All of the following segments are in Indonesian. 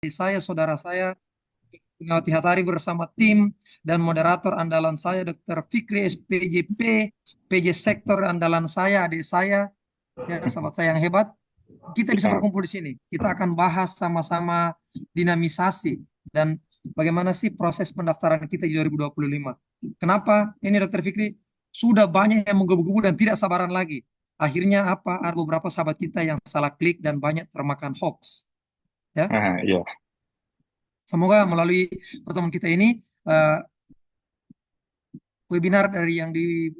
Saya, saudara saya, Gunawati Hatari bersama tim dan moderator andalan saya, Dr. Fikri SPJP, PJ Sektor andalan saya, adik saya, ya sahabat saya yang hebat. Kita bisa berkumpul di sini. Kita akan bahas sama-sama dinamisasi dan bagaimana sih proses pendaftaran kita di 2025. Kenapa? Ini Dr. Fikri, sudah banyak yang menggebu-gebu dan tidak sabaran lagi. Akhirnya apa? Ada beberapa sahabat kita yang salah klik dan banyak termakan hoax. Ya, Iya. semoga melalui pertemuan kita ini eh, webinar dari yang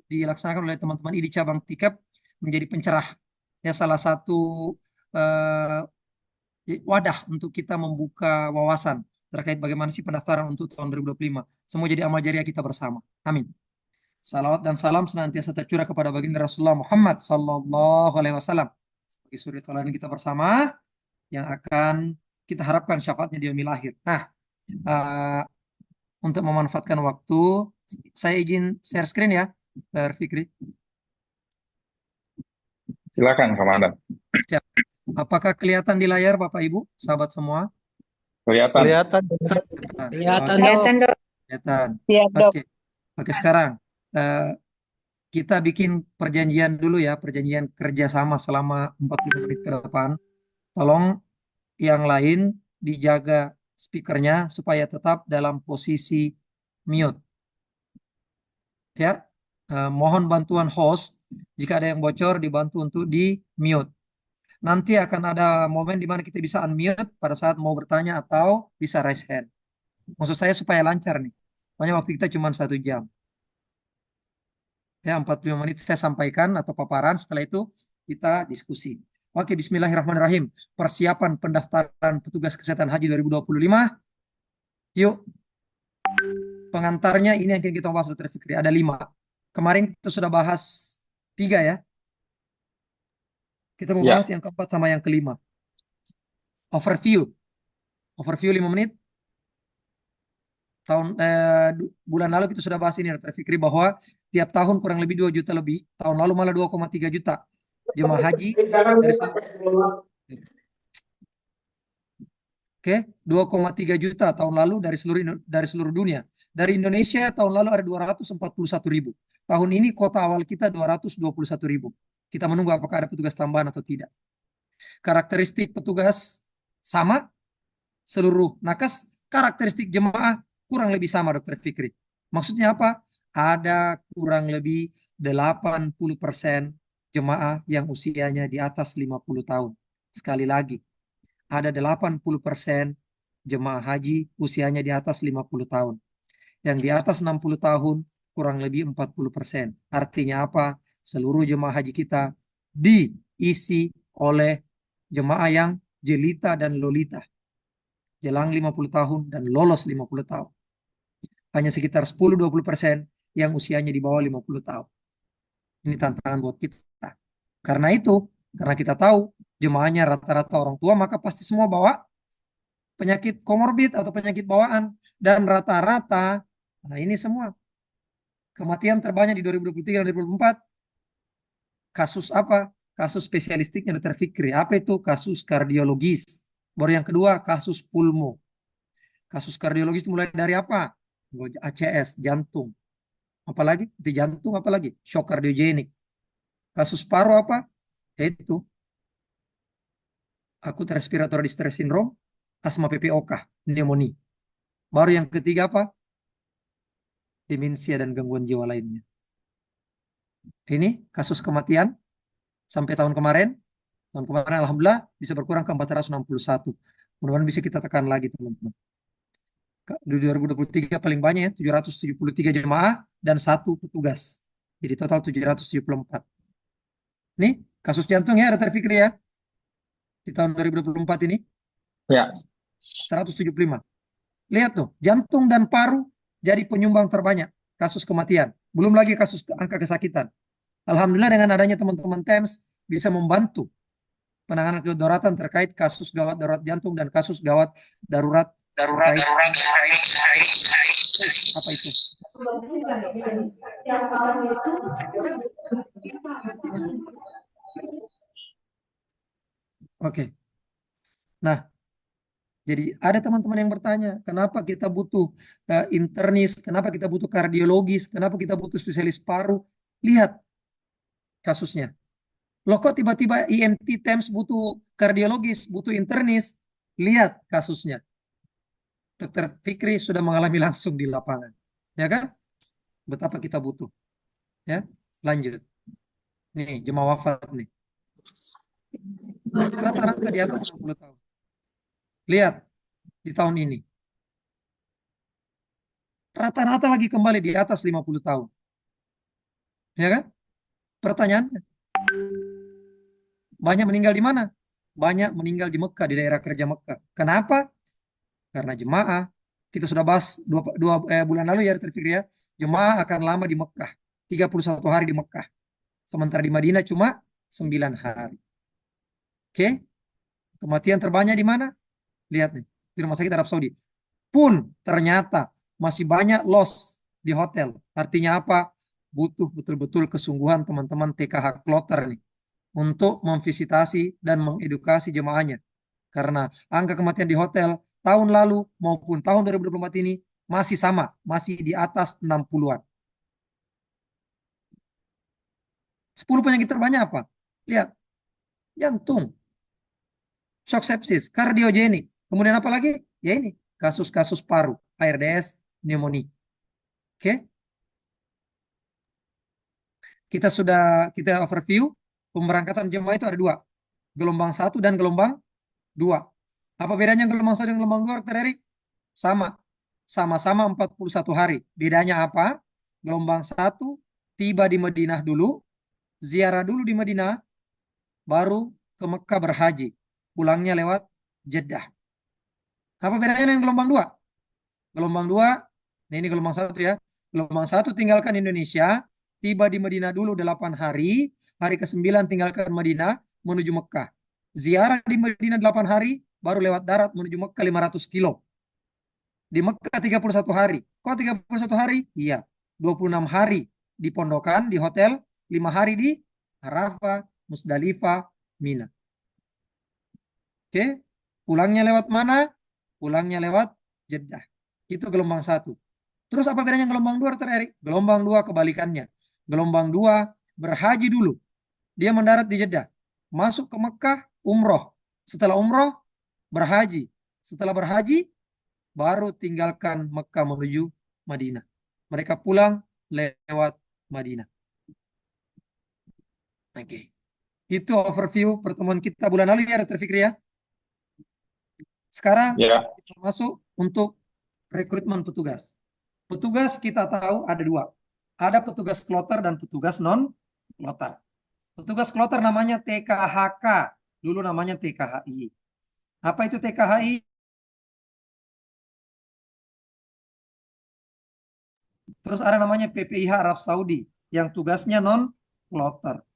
dilaksanakan oleh teman-teman ID cabang TIKEP menjadi pencerah, ya, salah satu eh, wadah untuk kita membuka wawasan terkait bagaimana sih pendaftaran untuk tahun 2025. Semua jadi amal jariah kita bersama. Amin. Salawat dan salam senantiasa tercurah kepada baginda Rasulullah Muhammad Sallallahu Alaihi Wasallam sebagai suri tauladan kita bersama yang akan kita harapkan syafaatnya di yaumil akhir. Nah, eh, untuk memanfaatkan waktu, saya izin share screen ya, Dr. Fikri. Silakan, Komandan. Siap. Apakah kelihatan di layar Bapak Ibu, sahabat semua? Kelihatan. Kelihatan, Nah, kelihatan oke, dok. Kelihatan dok. kelihatan. Siap dok. Oke, oke sekarang eh, kita bikin perjanjian dulu ya, perjanjian kerjasama selama 45 menit ke depan. Tolong yang lain dijaga speakernya supaya tetap dalam posisi mute. Ya, mohon bantuan host jika ada yang bocor dibantu untuk di mute. Nanti akan ada momen di mana kita bisa unmute pada saat mau bertanya atau bisa raise hand. Maksud saya supaya lancar nih. Pokoknya waktu kita cuma 1 jam. Ya, 45 menit saya sampaikan atau paparan. Setelah itu kita diskusi. Oke, Bismillahirrahmanirrahim. Persiapan pendaftaran petugas kesehatan haji 2025. Yuk, pengantarnya ini yang kita bahas, Dr. Fikri. Ada 5. Kemarin kita sudah bahas 3 ya. Kita mau Ya, bahas yang keempat sama yang kelima. Overview. Overview 5 menit. Bulan lalu kita sudah bahas ini, Dr. Fikri, bahwa tiap tahun kurang lebih 2 juta lebih. Tahun lalu malah 2,3 juta jemaah haji dari seluruh, oke, 2,3 juta tahun lalu dari seluruh dunia. Dari Indonesia tahun lalu ada 241 ribu. Tahun ini kota awal kita 221 ribu. Kita menunggu apakah ada petugas tambahan atau tidak. Karakteristik petugas sama, seluruh nakes, karakteristik jemaah kurang lebih sama, Dr. Fikri. Maksudnya apa? Ada kurang lebih 80% jemaah yang usianya di atas 50 tahun. Sekali lagi, ada 80% jemaah haji usianya di atas 50 tahun. Yang di atas 60 tahun kurang lebih 40%. Artinya apa? Seluruh jemaah haji kita diisi oleh jemaah yang jelita dan lolita, jelang 50 tahun dan lolos 50 tahun. Hanya sekitar 10-20% yang usianya di bawah 50 tahun. Ini tantangan buat kita. Karena itu, karena kita tahu jemaahnya rata-rata orang tua, maka pasti semua bawa penyakit komorbid atau penyakit bawaan. Dan rata-rata, nah ini semua, kematian terbanyak di 2023 dan 2024, kasus apa? Kasus spesialistiknya Dr. Fikri. Apa itu? Kasus kardiologis. Baru yang kedua, kasus pulmo. Kasus kardiologis itu mulai dari apa? ACS, jantung. Apalagi di jantung, apalagi shock kardiogenik. Kasus paru apa? Yaitu akut respiratory distress syndrome, asma PPOK, pneumonia. Baru yang ketiga apa? Demensia dan gangguan jiwa lainnya. Ini kasus kematian sampai tahun kemarin. Tahun kemarin alhamdulillah bisa berkurang ke 461. Mudah-mudahan bisa kita tekan lagi, teman-teman. Di 2023 paling banyak ya, 773 jemaah dan 1 petugas. Jadi total 774. Nih, kasus jantung ya, Dr. Fikri ya, di tahun 2024 ini ya. 175. Lihat tuh, jantung dan paru jadi penyumbang terbanyak kasus kematian. Belum lagi kasus angka kesakitan. Alhamdulillah dengan adanya teman-teman TEMS bisa membantu penanganan kedaruratan terkait kasus gawat darurat jantung dan kasus gawat darurat Darurat, terkait darurat, apa itu? Oke. Nah, Jadi ada teman-teman yang bertanya, kenapa kita butuh internis, kenapa kita butuh kardiologis, kenapa kita butuh spesialis paru? Lihat kasusnya. Loh kok tiba-tiba EMT TEMS butuh kardiologis, butuh internis? Lihat kasusnya. Dokter Fikri sudah mengalami langsung di lapangan. Ya kan? Betapa kita butuh. Ya, lanjut. Nih, jemaah wafat nih. Rata-rata di atas 60 tahun. Lihat di tahun ini. Rata-rata lagi kembali di atas 50 tahun. Ya kan? Pertanyaannya, banyak meninggal di mana? Banyak meninggal di Mekah, di daerah kerja Mekah. Kenapa? Karena jemaah, kita sudah bahas bulan lalu ya, Dr. Fikri ya, jemaah akan lama di Mekah, 31 hari di Mekah. Sementara di Madinah cuma 9 hari. Oke? Kematian terbanyak di mana? Lihat nih, di rumah sakit Arab Saudi. Pun ternyata masih banyak loss di hotel. Artinya apa? Butuh betul-betul kesungguhan teman-teman TKH Kloter nih untuk memvisitasi dan mengedukasi jemaahnya. Karena angka kematian di hotel tahun lalu maupun tahun 2024 ini masih sama, masih di atas 60-an. 10 penyakit terbanyak apa? Lihat, jantung, shock sepsis, kardiogenik. Kemudian apa lagi? Ya ini, kasus-kasus paru, ARDS, pneumonia. Oke? Kita overview pemberangkatan jemaah itu ada dua. Gelombang 1 dan gelombang 2. Apa bedanya gelombang 1 dan gelombang 2, Dr. Erik? Sama. Sama-sama 41 hari. Bedanya apa? Gelombang 1 tiba di Madinah dulu, ziarah dulu di Madinah, baru ke Mekah berhaji. Pulangnya lewat Jeddah. Apa bedanya dengan gelombang 2? Gelombang 2, nah ini gelombang 1 ya. Gelombang 1 tinggalkan Indonesia, tiba di Madinah dulu 8 hari, hari ke-9 tinggalkan Madinah, menuju Mekah. Ziarah di Madinah 8 hari, baru lewat darat menuju Mekah 500 kilo. Di Mekah 31 hari. Kok 31 hari? Iya. 26 hari di pondokan, di hotel, 5 hari di Arafah, Musdalifah, Mina. Oke. Pulangnya lewat mana? Pulangnya lewat Jeddah. Itu gelombang 1. Terus apa bedanya gelombang 2, Dr. Erik? Gelombang 2 kebalikannya. Gelombang 2 berhaji dulu. Dia mendarat di Jeddah. Masuk ke Mekah, umroh. Setelah umroh, berhaji. Setelah berhaji, baru tinggalkan Mekah menuju Madinah. Mereka pulang lewat Madinah. Oke. Itu overview pertemuan kita bulan lalu ya, Dr. Fikri ya. Sekarang Ya, kita masuk untuk rekrutmen petugas. Petugas kita tahu ada dua. Ada petugas kloter dan petugas non-kloter. Petugas kloter namanya TKHK. Dulu namanya TKHI. Apa itu TKHI? Terus ada namanya PPIH Arab Saudi yang tugasnya non-kloter.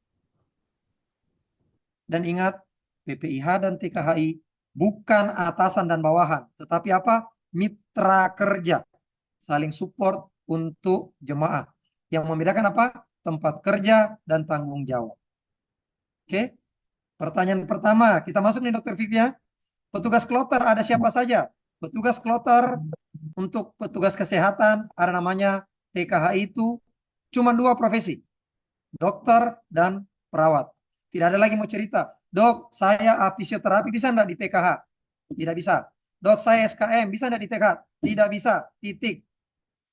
Dan ingat, PPIH dan TKHI bukan atasan dan bawahan, tetapi apa? Mitra kerja. Saling support untuk jemaah. Yang membedakan apa? Tempat kerja dan tanggung jawab. Oke. Pertanyaan pertama, kita masuk nih Dr. Fikri ya. Petugas kloter ada siapa saja? Petugas kloter untuk petugas kesehatan ada namanya TKHI itu cuma dua profesi. Dokter dan perawat. Tidak ada lagi mau cerita. Dok, saya fisioterapi bisa enggak di TKH? Tidak bisa. Dok, saya SKM bisa enggak di TKH? Tidak bisa. Titik.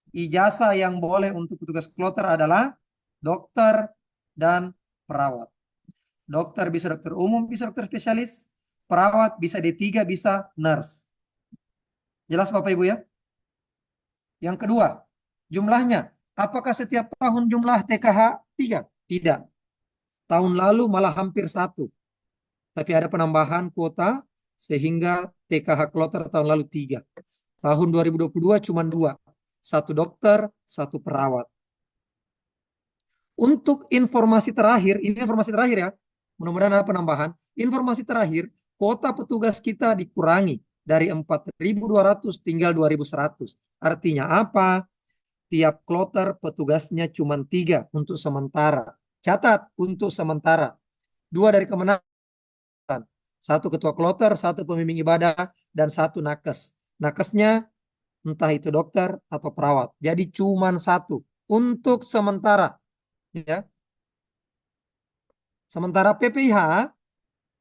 Ijazah yang boleh untuk petugas kloter adalah dokter dan perawat. Dokter bisa dokter umum, bisa dokter spesialis. Perawat bisa D3, bisa nurse. Jelas Bapak Ibu ya? Yang kedua, jumlahnya. Apakah setiap tahun jumlah TKH 3? Tidak. Tahun lalu malah hampir 1. Tapi ada penambahan kuota sehingga TKH kloter tahun lalu 3. Tahun 2022 cuma 2. 1 dokter, 1 perawat. Untuk informasi terakhir, ini informasi terakhir ya. Mudah-mudahan ada penambahan. Informasi terakhir, kuota petugas kita dikurangi dari 4.200 tinggal 2.100. Artinya apa? Tiap kloter petugasnya cuma 3 untuk sementara. Catat, untuk sementara. 2 dari kemenangan, Satu ketua kloter, satu pembimbing ibadah, dan satu nakes. Nakesnya entah itu dokter atau perawat. Jadi cuman satu untuk sementara, ya. Sementara PPIH,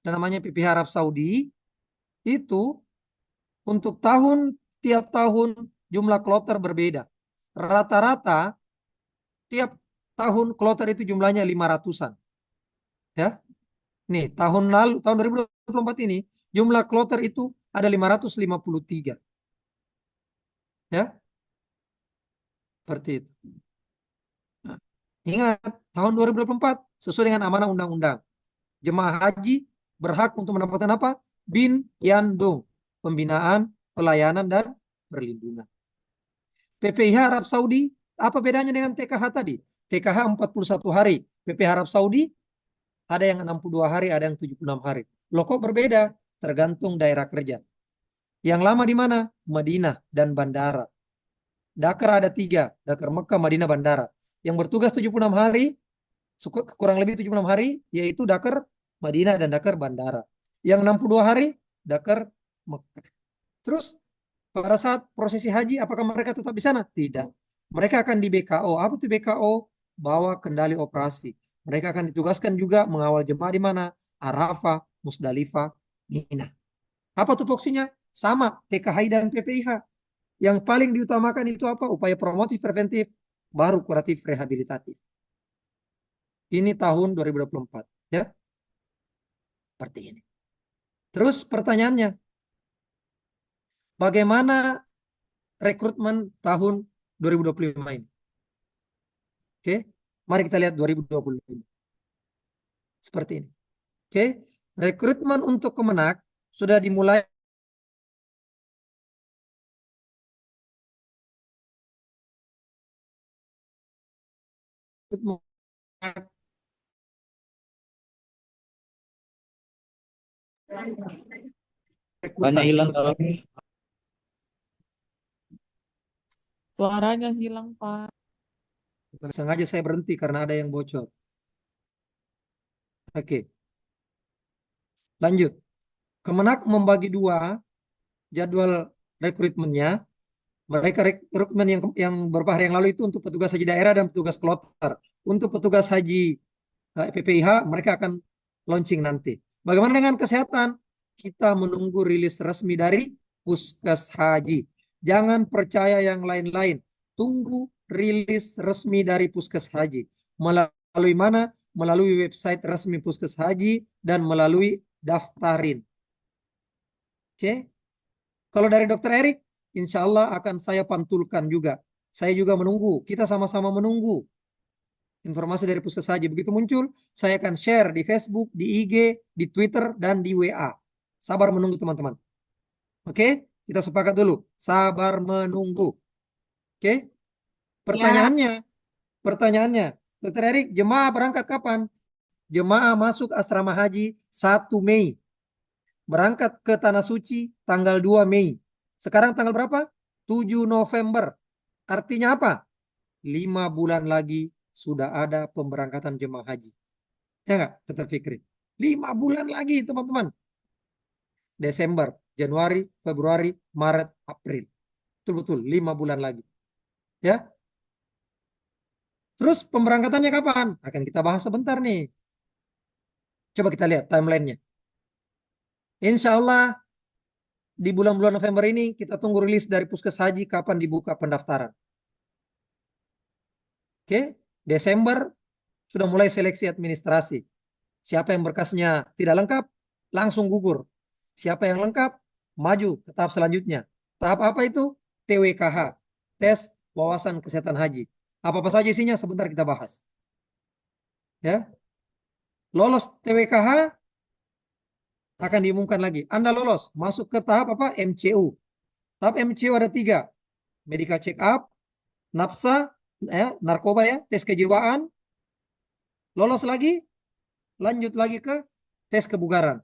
dan namanya PPIH Arab Saudi, itu untuk tiap tahun jumlah kloter berbeda. Rata-rata tiap tahun kloter itu jumlahnya 500-an. Ya. Nih, tahun lalu, tahun 2024 ini, jumlah kloter itu ada 553. Ya, seperti itu. Nah, ingat, tahun 2024 sesuai dengan amanah undang-undang. Jemaah haji berhak untuk mendapatkan apa? Bin Yandung, pembinaan, pelayanan, dan perlindungan. PPIH Arab Saudi, apa bedanya dengan TKH tadi? TKH 41 hari, PPIH Arab Saudi ada yang 62 hari, ada yang 76 hari. Loh kok berbeda? Tergantung daerah kerja. Yang lama di mana? Madinah dan bandara. Dakar ada 3, Dakar Mekah, Madinah, bandara. Yang bertugas 76 hari, kurang lebih 76 hari, yaitu Dakar, Madinah, dan Dakar, bandara. Yang 62 hari, Dakar, Mekah. Terus pada saat prosesi haji, apakah mereka tetap di sana? Tidak. Mereka akan di BKO. Apa itu BKO? Bawa kendali operasi. Mereka akan ditugaskan juga mengawal jemaah di mana? Arafah, Musdalifah, Mina. Apa tupoksinya? Sama, TKHI dan PPIH. Yang paling diutamakan itu apa? Upaya promotif preventif, baru kuratif rehabilitatif. Ini tahun 2024. Ya, seperti ini. Terus pertanyaannya, bagaimana rekrutmen tahun 2025 ini? Oke, mari kita lihat 2025. Seperti ini. Oke, rekrutmen untuk Kemenak sudah dimulai Banyak rekrutan. hilang kalau Suaranya hilang, Pak. Sengaja saya berhenti karena ada yang bocor. Oke, lanjut. Kemenak membagi dua jadwal rekrutmennya. Mereka rekrutmen yang beberapa hari yang lalu itu untuk petugas haji daerah dan petugas kloter. Untuk petugas haji PPIH mereka akan launching nanti. Bagaimana dengan kesehatan? Kita menunggu rilis resmi dari Puskes Haji. Jangan percaya yang lain-lain. Tunggu rilis resmi dari Puskes Haji. Melalui mana? Melalui website resmi Puskes Haji dan melalui daftarin. Oke? Kalau dari Dokter Erik, insya Allah akan saya pantulkan juga. Saya juga menunggu. Kita sama-sama menunggu informasi dari Puskes Haji. Begitu muncul, saya akan share di Facebook, di IG, di Twitter, dan di WA. Sabar menunggu teman-teman. Oke, kita sepakat dulu. Sabar menunggu. Oke, pertanyaannya, Dokter Erik, jemaah berangkat kapan? Jemaah masuk asrama haji 1 Mei. Berangkat ke Tanah Suci tanggal 2 Mei. Sekarang tanggal berapa? 7 November. Artinya apa? 5 bulan lagi sudah ada pemberangkatan jemaah haji. Ya nggak, Dr. Fikri? 5 bulan lagi, teman-teman. Desember, Januari, Februari, Maret, April. Betul-betul 5 bulan lagi. Ya. Terus pemberangkatannya kapan? Akan kita bahas sebentar nih. Coba kita lihat timelinenya. Insya Allah di bulan-bulan November ini kita tunggu rilis dari Puskes Haji kapan dibuka pendaftaran. Oke, Desember sudah mulai seleksi administrasi. Siapa yang berkasnya tidak lengkap, langsung gugur. Siapa yang lengkap, maju ke tahap selanjutnya. Tahap apa itu? TWKH, tes wawasan kesehatan haji. Apa-apa saja isinya sebentar kita bahas. Ya, lolos TWKH akan diumumkan lagi. Anda lolos, masuk ke tahap apa? MCU. Tahap MCU ada 3. Medical check up, nafsa, ya, narkoba ya, tes kejiwaan. Lolos lagi, lanjut lagi ke tes kebugaran.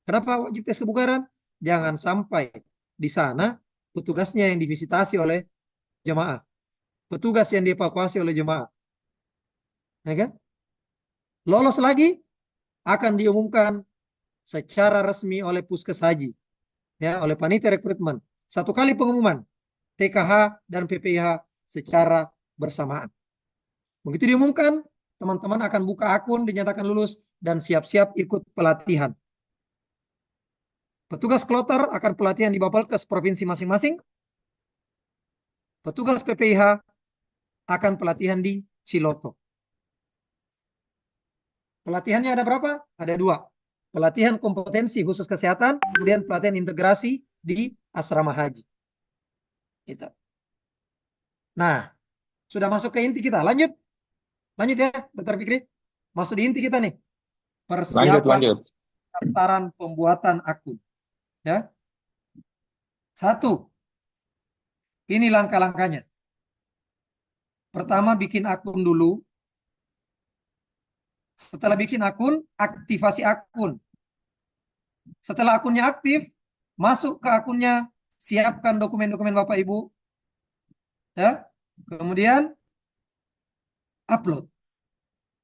Kenapa wajib tes kebugaran? Jangan sampai di sana petugasnya yang divisitasi oleh jemaah. Petugas yang dievakuasi oleh jemaah. Ya kan? Lolos lagi, akan diumumkan secara resmi oleh Puskes Haji, ya, oleh panitia rekrutmen. Satu kali pengumuman TKH dan PPIH secara bersamaan. Begitu diumumkan, teman-teman akan buka akun, dinyatakan lulus, dan siap-siap ikut pelatihan. Petugas kloter akan pelatihan di Bapelkes provinsi masing-masing. Petugas PPIH akan pelatihan di Ciloto. Pelatihannya ada berapa? Ada 2. Pelatihan kompetensi khusus kesehatan, kemudian pelatihan integrasi di asrama haji. Itu. Nah, sudah masuk ke inti kita. Lanjut. Lanjut ya, Dr. Fikri. Masuk di inti kita nih. Lanjut, Persiapan lanjut. pendaftaran pembuatan akun. Ya. 1. Ini langkah-langkahnya. Pertama, bikin akun dulu. Setelah bikin akun, aktivasi akun. Setelah akunnya aktif, masuk ke akunnya, siapkan dokumen-dokumen Bapak Ibu. Ya. Kemudian upload.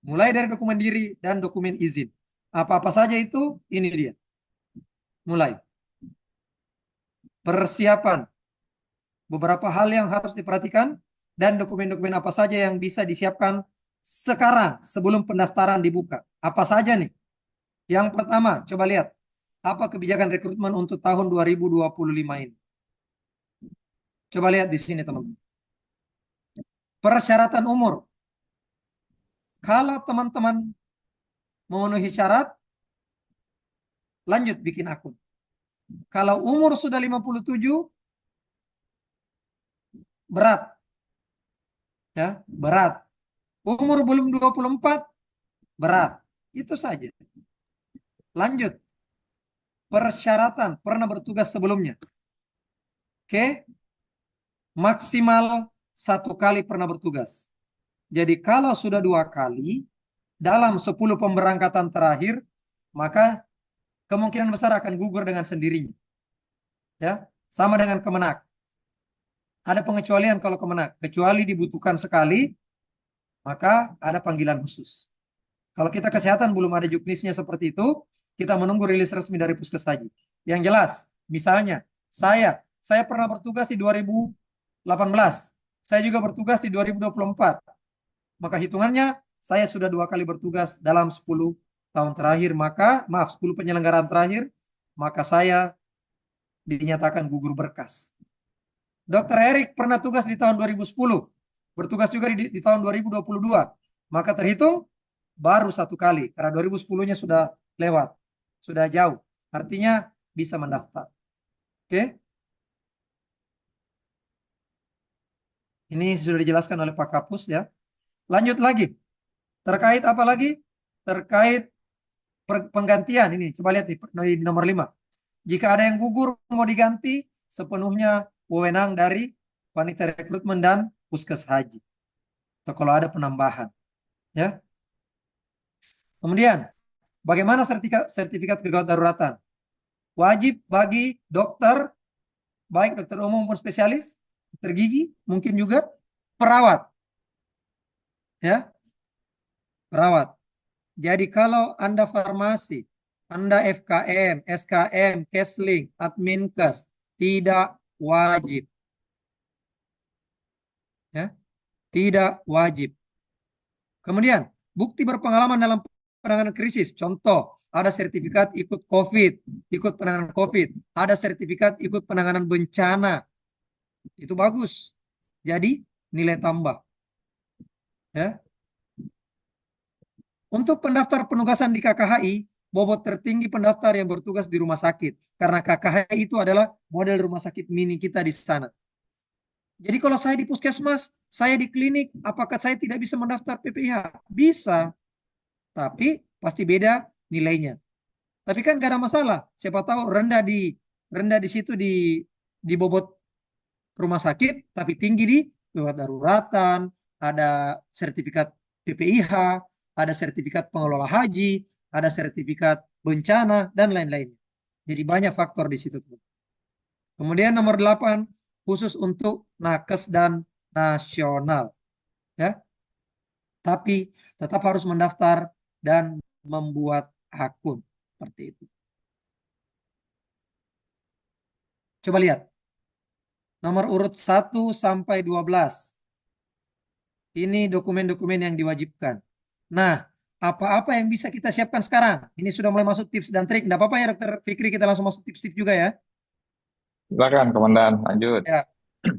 Mulai dari dokumen diri dan dokumen izin. Apa-apa saja itu, ini dia. Mulai. Persiapan. Beberapa hal yang harus diperhatikan dan dokumen-dokumen apa saja yang bisa disiapkan sekarang sebelum pendaftaran dibuka. Apa saja nih? Yang pertama, coba lihat. Apa kebijakan rekrutmen untuk tahun 2025 ini? Coba lihat di sini, teman-teman. Persyaratan umur. Kalau teman-teman memenuhi syarat, lanjut bikin akun. Kalau umur sudah 57, berat. Ya, berat. Umur belum 24, berat. Itu saja. Lanjut. Persyaratan, pernah bertugas sebelumnya. Oke. Maksimal 1 kali pernah bertugas. Jadi kalau sudah 2 kali, dalam 10 pemberangkatan terakhir, maka kemungkinan besar akan gugur dengan sendirinya. Ya, sama dengan Kemenak. Ada pengecualian kalau Kemenak. Kecuali dibutuhkan sekali, maka ada panggilan khusus. Kalau kita kesehatan belum ada juknisnya seperti itu, kita menunggu rilis resmi dari Puskes Haji. Yang jelas, misalnya saya pernah bertugas di 2018. Saya juga bertugas di 2024. Maka hitungannya saya sudah 2 kali bertugas dalam 10 tahun terakhir. Maka, 10 penyelenggaraan terakhir, maka saya dinyatakan gugur berkas. Dr. Erik pernah tugas di tahun 2010. Bertugas juga di tahun 2022. Maka terhitung baru 1 kali. Karena 2010-nya sudah lewat. Sudah jauh. Artinya bisa mendaftar. Oke. Ini sudah dijelaskan oleh Pak Kapus ya. Lanjut lagi. Terkait apa lagi? Terkait penggantian. Ini coba lihat di nomor 5. Jika ada yang gugur mau diganti, sepenuhnya wewenang dari panitia rekrutmen dan Puskes Haji. Atau kalau ada penambahan. Ya. Kemudian, bagaimana sertifikat kegawat daruratan? Wajib bagi dokter, baik dokter umum maupun spesialis, dokter gigi, mungkin juga perawat. Ya, perawat. Jadi kalau Anda farmasi, Anda FKM, SKM, Kesling, Adminkes, tidak wajib. Ya, tidak wajib. Kemudian, bukti berpengalaman dalam penanganan krisis. Contoh, ada sertifikat ikut COVID, ikut penanganan COVID. Ada sertifikat ikut penanganan bencana. Itu bagus. Jadi, nilai tambah. Ya. Untuk pendaftar penugasan di KKHI, bobot tertinggi pendaftar yang bertugas di rumah sakit. Karena KKHI itu adalah model rumah sakit mini kita di sana. Jadi kalau saya di puskesmas, saya di klinik, apakah saya tidak bisa mendaftar PPIH? Bisa, tapi pasti beda nilainya. Tapi kan gak ada masalah. Siapa tahu rendah di situ di bobot rumah sakit, tapi tinggi di gawat daruratan, ada sertifikat PPIH, ada sertifikat pengelola haji, ada sertifikat bencana, dan lain-lain. Jadi banyak faktor di situ. Kemudian nomor 8, khusus untuk nakes dan nasional. Ya. Tapi tetap harus mendaftar dan membuat akun. Seperti itu. Coba lihat. Nomor urut 1 sampai 12. Ini dokumen-dokumen yang diwajibkan. Nah, apa-apa yang bisa kita siapkan sekarang? Ini sudah mulai masuk tips dan trik. Tidak apa-apa ya, Dokter Fikri, kita langsung masuk tips-tips juga ya. Silakan, Komandan. Lanjut. Ya,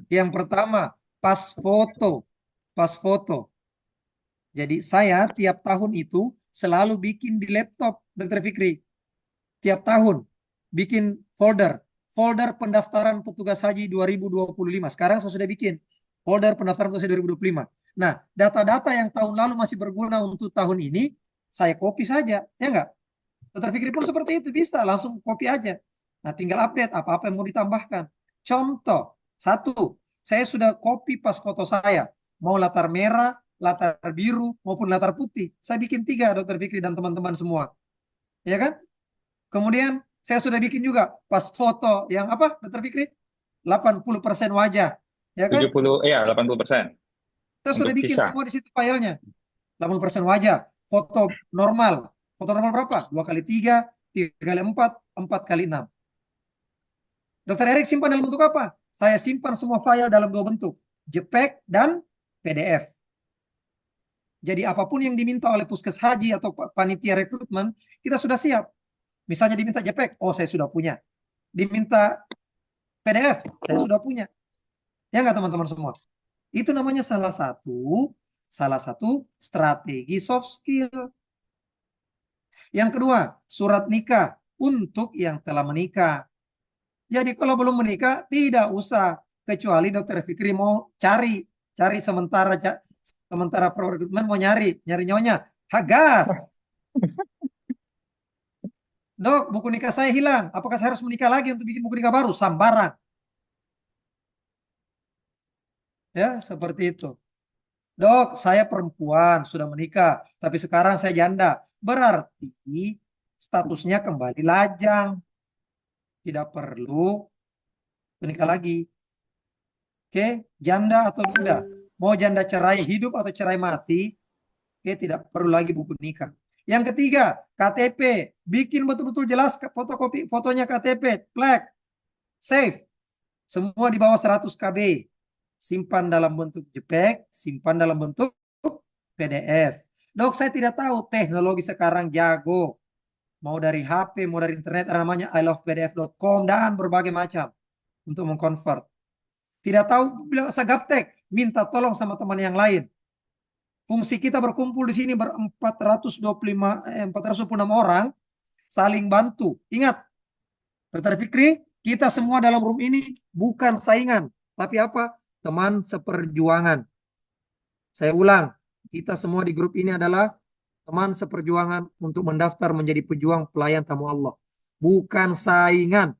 yang pertama, pas foto. Pas foto. Jadi saya tiap tahun itu selalu bikin di laptop, Dokter Fikri. Tiap tahun bikin folder. Folder pendaftaran petugas haji 2025. Sekarang saya sudah bikin folder pendaftaran petugas haji 2025. Nah, data-data yang tahun lalu masih berguna untuk tahun ini, saya copy saja. Ya enggak? Dokter Fikri pun seperti itu. Bisa, langsung copy aja. Nah, tinggal update apa-apa yang mau ditambahkan. Contoh, satu, saya sudah copy pas foto saya. Mau latar merah, latar biru, maupun latar putih. Saya bikin 3, Dokter Fikri dan teman-teman semua. Ya kan? Kemudian saya sudah bikin juga pas foto yang apa, Dokter Fikri? 80% wajah. Ya kan? 80% Kita sudah untuk bikin visa. semua di situ filenya. 80% wajah. Foto normal. Foto normal berapa? 2x3, 3x4, 4x6. Dokter Erik simpan dalam bentuk apa? Saya simpan semua file dalam 2 bentuk. JPEG dan PDF. Jadi apapun yang diminta oleh Puskes Haji atau panitia rekrutmen, kita sudah siap. Misalnya diminta JPEG, oh saya sudah punya. Diminta PDF, saya sudah punya. Ya nggak teman-teman semua? Itu namanya salah satu strategi soft skill. Yang kedua, surat nikah untuk yang telah menikah. Jadi kalau belum menikah tidak usah, kecuali Dokter Fikri mau cari sementara pro rekrutmen mau nyari nyawanya. Hagas. Dok, buku nikah saya hilang. Apakah saya harus menikah lagi untuk bikin buku nikah baru? Sambaran. Ya, seperti itu. Dok, saya perempuan, sudah menikah, tapi sekarang saya janda. Berarti statusnya kembali lajang. Tidak perlu menikah lagi. Oke, janda atau duda. Mau janda cerai hidup atau cerai mati, oke, tidak perlu lagi buku nikah. Yang ketiga, KTP. Bikin betul-betul jelas fotokopi fotonya KTP, plek, save. Semua di bawah 100 KB. Simpan dalam bentuk JPEG, simpan dalam bentuk PDF. Dok, saya tidak tahu teknologi sekarang jago. Mau dari HP, mau dari internet, ada namanya ilovepdf.com dan berbagai macam untuk mengkonvert. Tidak tahu, bilang Sagaptek, minta tolong sama teman yang lain. Fungsi kita berkumpul di sini ber-426 orang, saling bantu. Ingat, Dokter Fikri, kita semua dalam room ini bukan saingan, tapi apa? Teman seperjuangan. Saya ulang, kita semua di grup ini adalah teman seperjuangan untuk mendaftar menjadi pejuang pelayan tamu Allah. Bukan saingan.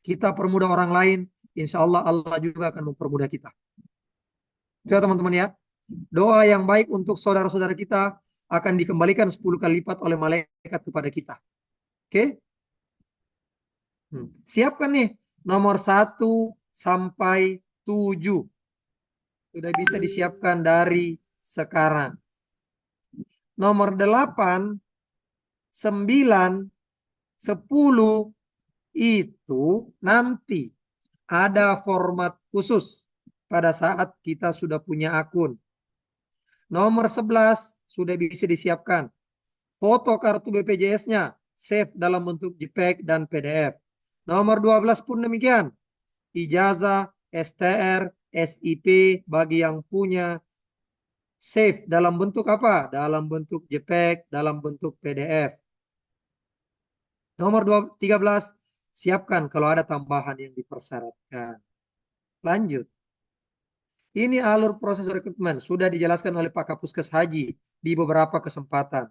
Kita permudah orang lain, insya Allah Allah juga akan mempermudah kita. Itu ya teman-teman ya. Doa yang baik untuk saudara-saudara kita akan dikembalikan 10 kali lipat oleh malaikat kepada kita. Oke? Siapkan nih nomor 1 sampai 7. Sudah bisa disiapkan dari sekarang. Nomor 8, 9, 10 itu nanti ada format khusus pada saat kita sudah punya akun. Nomor 11 sudah bisa disiapkan. Foto kartu BPJS-nya save dalam bentuk JPEG dan PDF. Nomor 12 pun demikian. Ijazah, STR, SIP bagi yang punya save dalam bentuk apa? Dalam bentuk JPEG, dalam bentuk PDF. Nomor 13, siapkan kalau ada tambahan yang dipersyaratkan. Lanjut. Ini alur proses rekrutmen. Sudah dijelaskan oleh Pak Kapuskes Haji di beberapa kesempatan.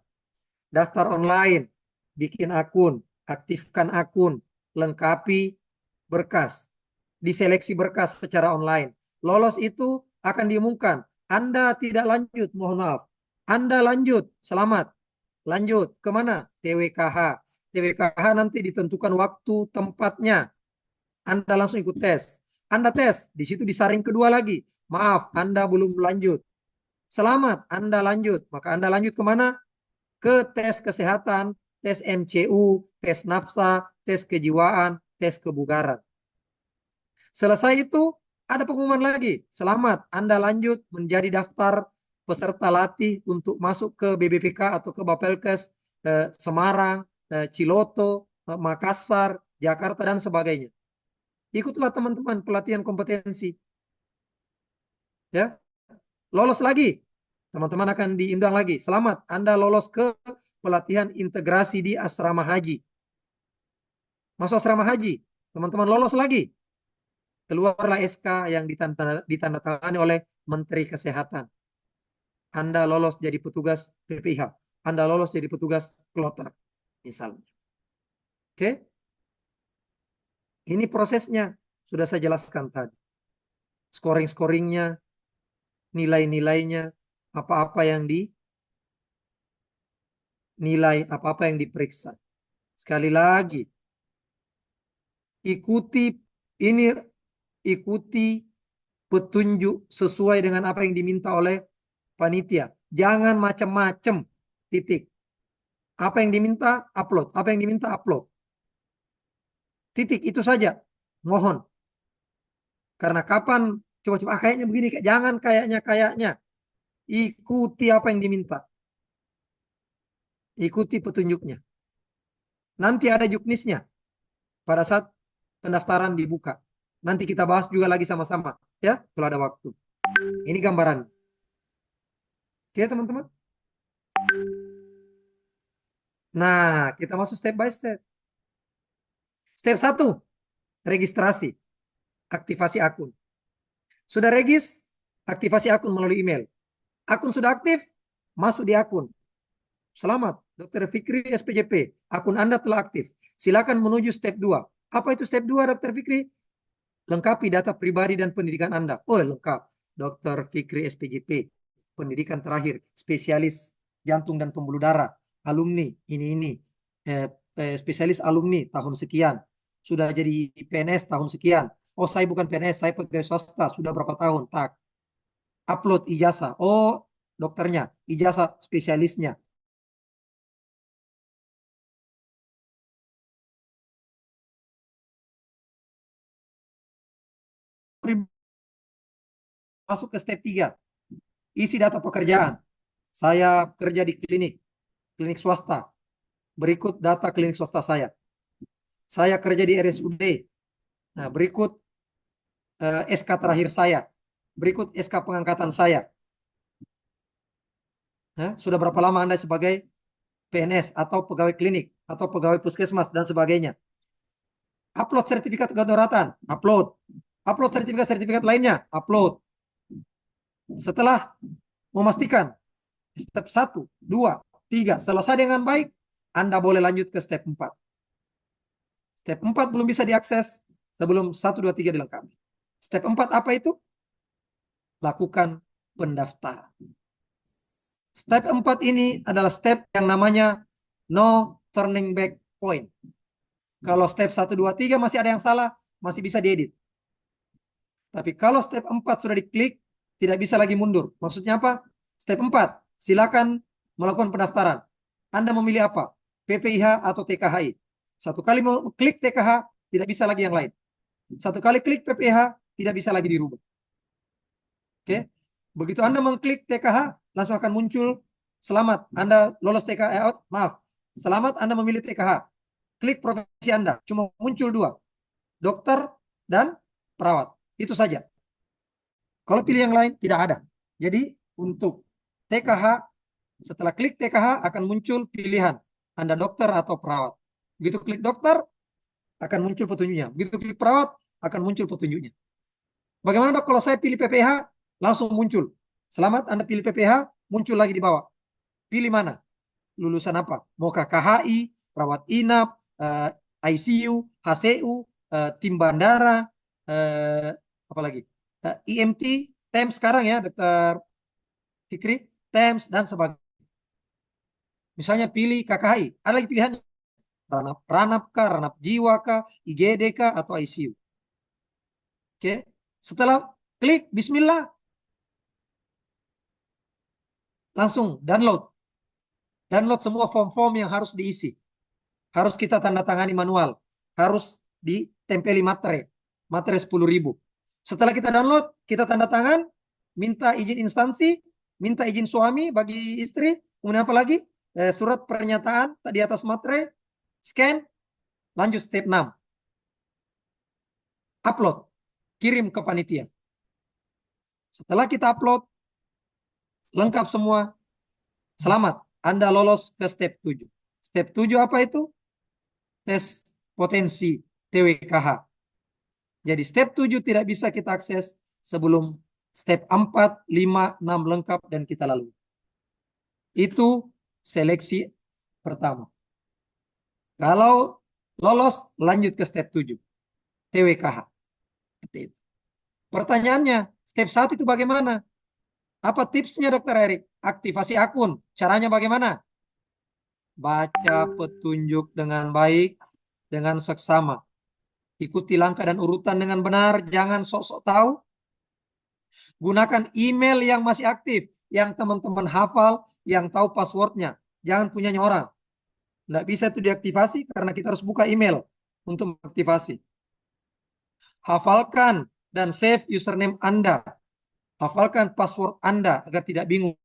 Daftar online, bikin akun, aktifkan akun, lengkapi berkas. Diseleksi berkas secara online. Lolos itu akan diumumkan. Anda tidak lanjut, mohon maaf. Anda lanjut, selamat. Lanjut, kemana? TWKH. TWKH nanti ditentukan waktu, tempatnya. Anda langsung ikut tes. Anda tes, di situ disaring kedua lagi. Maaf, Anda belum lanjut. Selamat, Anda lanjut. Maka Anda lanjut kemana? Ke tes kesehatan, tes MCU, tes nafsa, tes kejiwaan, tes kebugaran. Selesai itu ada pengumuman lagi. Selamat, Anda lanjut menjadi daftar peserta latih untuk masuk ke BBPK atau ke Bapelkes Semarang, Ciloto, Makassar, Jakarta, dan sebagainya. Ikutlah teman-teman pelatihan kompetensi. Ya, lolos lagi. Teman-teman akan diundang lagi. Selamat, Anda lolos ke pelatihan integrasi di asrama haji. Masuk asrama haji, teman-teman lolos lagi. Keluarlah SK yang ditandatangani oleh Menteri Kesehatan. Anda lolos jadi petugas PPIH. Anda lolos jadi petugas kloter, misalnya. Oke? Ini prosesnya sudah saya jelaskan tadi. Scoring-scoringnya, nilai-nilainya, apa-apa yang dinilai, apa-apa yang diperiksa. Sekali lagi, ikuti petunjuk sesuai dengan apa yang diminta oleh panitia. Jangan macam-macam. Titik. Apa yang diminta, upload. Apa yang diminta, upload. Titik, itu saja. Mohon. Karena kapan, coba-coba, kayaknya begini. Jangan kayaknya. Ikuti apa yang diminta. Ikuti petunjuknya. Nanti ada juknisnya pada saat pendaftaran dibuka. Nanti kita bahas juga lagi sama-sama. Ya, kalau ada waktu. Ini gambaran. Oke, teman-teman. Nah, kita masuk step by step. Step 1, registrasi. Aktivasi akun. Sudah regis, aktivasi akun melalui email. Akun sudah aktif, masuk di akun. Selamat, Dr. Fikri SPJP. Akun Anda telah aktif. Silakan menuju step 2. Apa itu step 2, Dr. Fikri? Lengkapi data pribadi dan pendidikan Anda. Oh, lengkap. Dr. Fikri SPJP. Pendidikan terakhir, spesialis jantung dan pembuluh darah. Alumni, ini. Spesialis alumni tahun sekian. Sudah jadi PNS tahun sekian. Oh, saya bukan PNS, saya pegawai swasta. Sudah berapa tahun? Tak. Upload ijazah. Oh, dokternya. Ijazah spesialisnya. Masuk ke step 3. Isi data pekerjaan. Saya kerja di klinik swasta. Berikut data klinik swasta saya. Saya kerja di RSUD. Nah, berikut SK terakhir saya. Berikut SK pengangkatan saya. Sudah berapa lama Anda sebagai PNS atau pegawai klinik atau pegawai puskesmas dan sebagainya. Upload sertifikat kedaruratan, upload. Upload sertifikat lainnya, upload. Setelah memastikan step 1, 2, 3 selesai dengan baik, Anda boleh lanjut ke step 4. Step 4 belum bisa diakses sebelum 1, 2, 3 dilengkapi. Step 4 apa itu? Lakukan pendaftaran. Step 4 ini adalah step yang namanya no turning back point. Kalau step 1, 2, 3 masih ada yang salah, masih bisa diedit. Tapi kalau step 4 sudah diklik, tidak bisa lagi mundur. Maksudnya apa? Step 4, silakan melakukan pendaftaran. Anda memilih apa? PPIH atau TKHI. Satu kali mau klik TKH, tidak bisa lagi yang lain. Satu kali klik PPIH, tidak bisa lagi dirubah. Oke? Begitu Anda mengklik TKH, langsung akan muncul, selamat, Anda lolos TKH, selamat Anda memilih TKH. Klik profesi Anda, cuma muncul 2, dokter dan perawat. Itu saja. Kalau pilih yang lain, tidak ada. Jadi untuk TKH, setelah klik TKH akan muncul pilihan Anda dokter atau perawat. Begitu klik dokter, akan muncul petunjuknya. Begitu klik perawat, akan muncul petunjuknya. Bagaimana dok kalau saya pilih PPH, langsung muncul. Selamat Anda pilih PPH, muncul lagi di bawah. Pilih mana? Lulusan apa? Maukah KHI, perawat inap, ICU, HCU, tim bandara, apa lagi? IMT, TEMS sekarang ya, Dr. Fikri, TEMS dan sebagainya. Misalnya pilih KKHI, ada lagi pilihannya. Ranap kah, ranap jiwa kah, IGD kah, atau ICU. Oke, setelah klik Bismillah, langsung download. Download semua form-form yang harus diisi. Harus kita tanda tangani manual. Harus ditempeli materai. Materai 10.000. Setelah kita download, kita tanda tangan, minta izin instansi, minta izin suami bagi istri, kemudian apa lagi? Surat pernyataan tadi atas materai, scan, lanjut step 6. Upload, kirim ke panitia. Setelah kita upload, lengkap semua, selamat, Anda lolos ke step 7. Step 7 apa itu? Tes potensi TWKH. Jadi step 7 tidak bisa kita akses sebelum step 4, 5, 6 lengkap dan kita lalui. Itu seleksi pertama. Kalau lolos, lanjut ke step 7. TWKH. Pertanyaannya, step 1 itu bagaimana? Apa tipsnya Dokter Erik? Aktivasi akun. Caranya bagaimana? Baca petunjuk dengan baik, dengan seksama. Ikuti langkah dan urutan dengan benar. Jangan sok-sok tahu. Gunakan email yang masih aktif. Yang teman-teman hafal, yang tahu passwordnya. Jangan punyanya orang. Nggak bisa itu diaktifasi karena kita harus buka email untuk mengaktifasi. Hafalkan dan save username Anda. Hafalkan password Anda agar tidak bingung.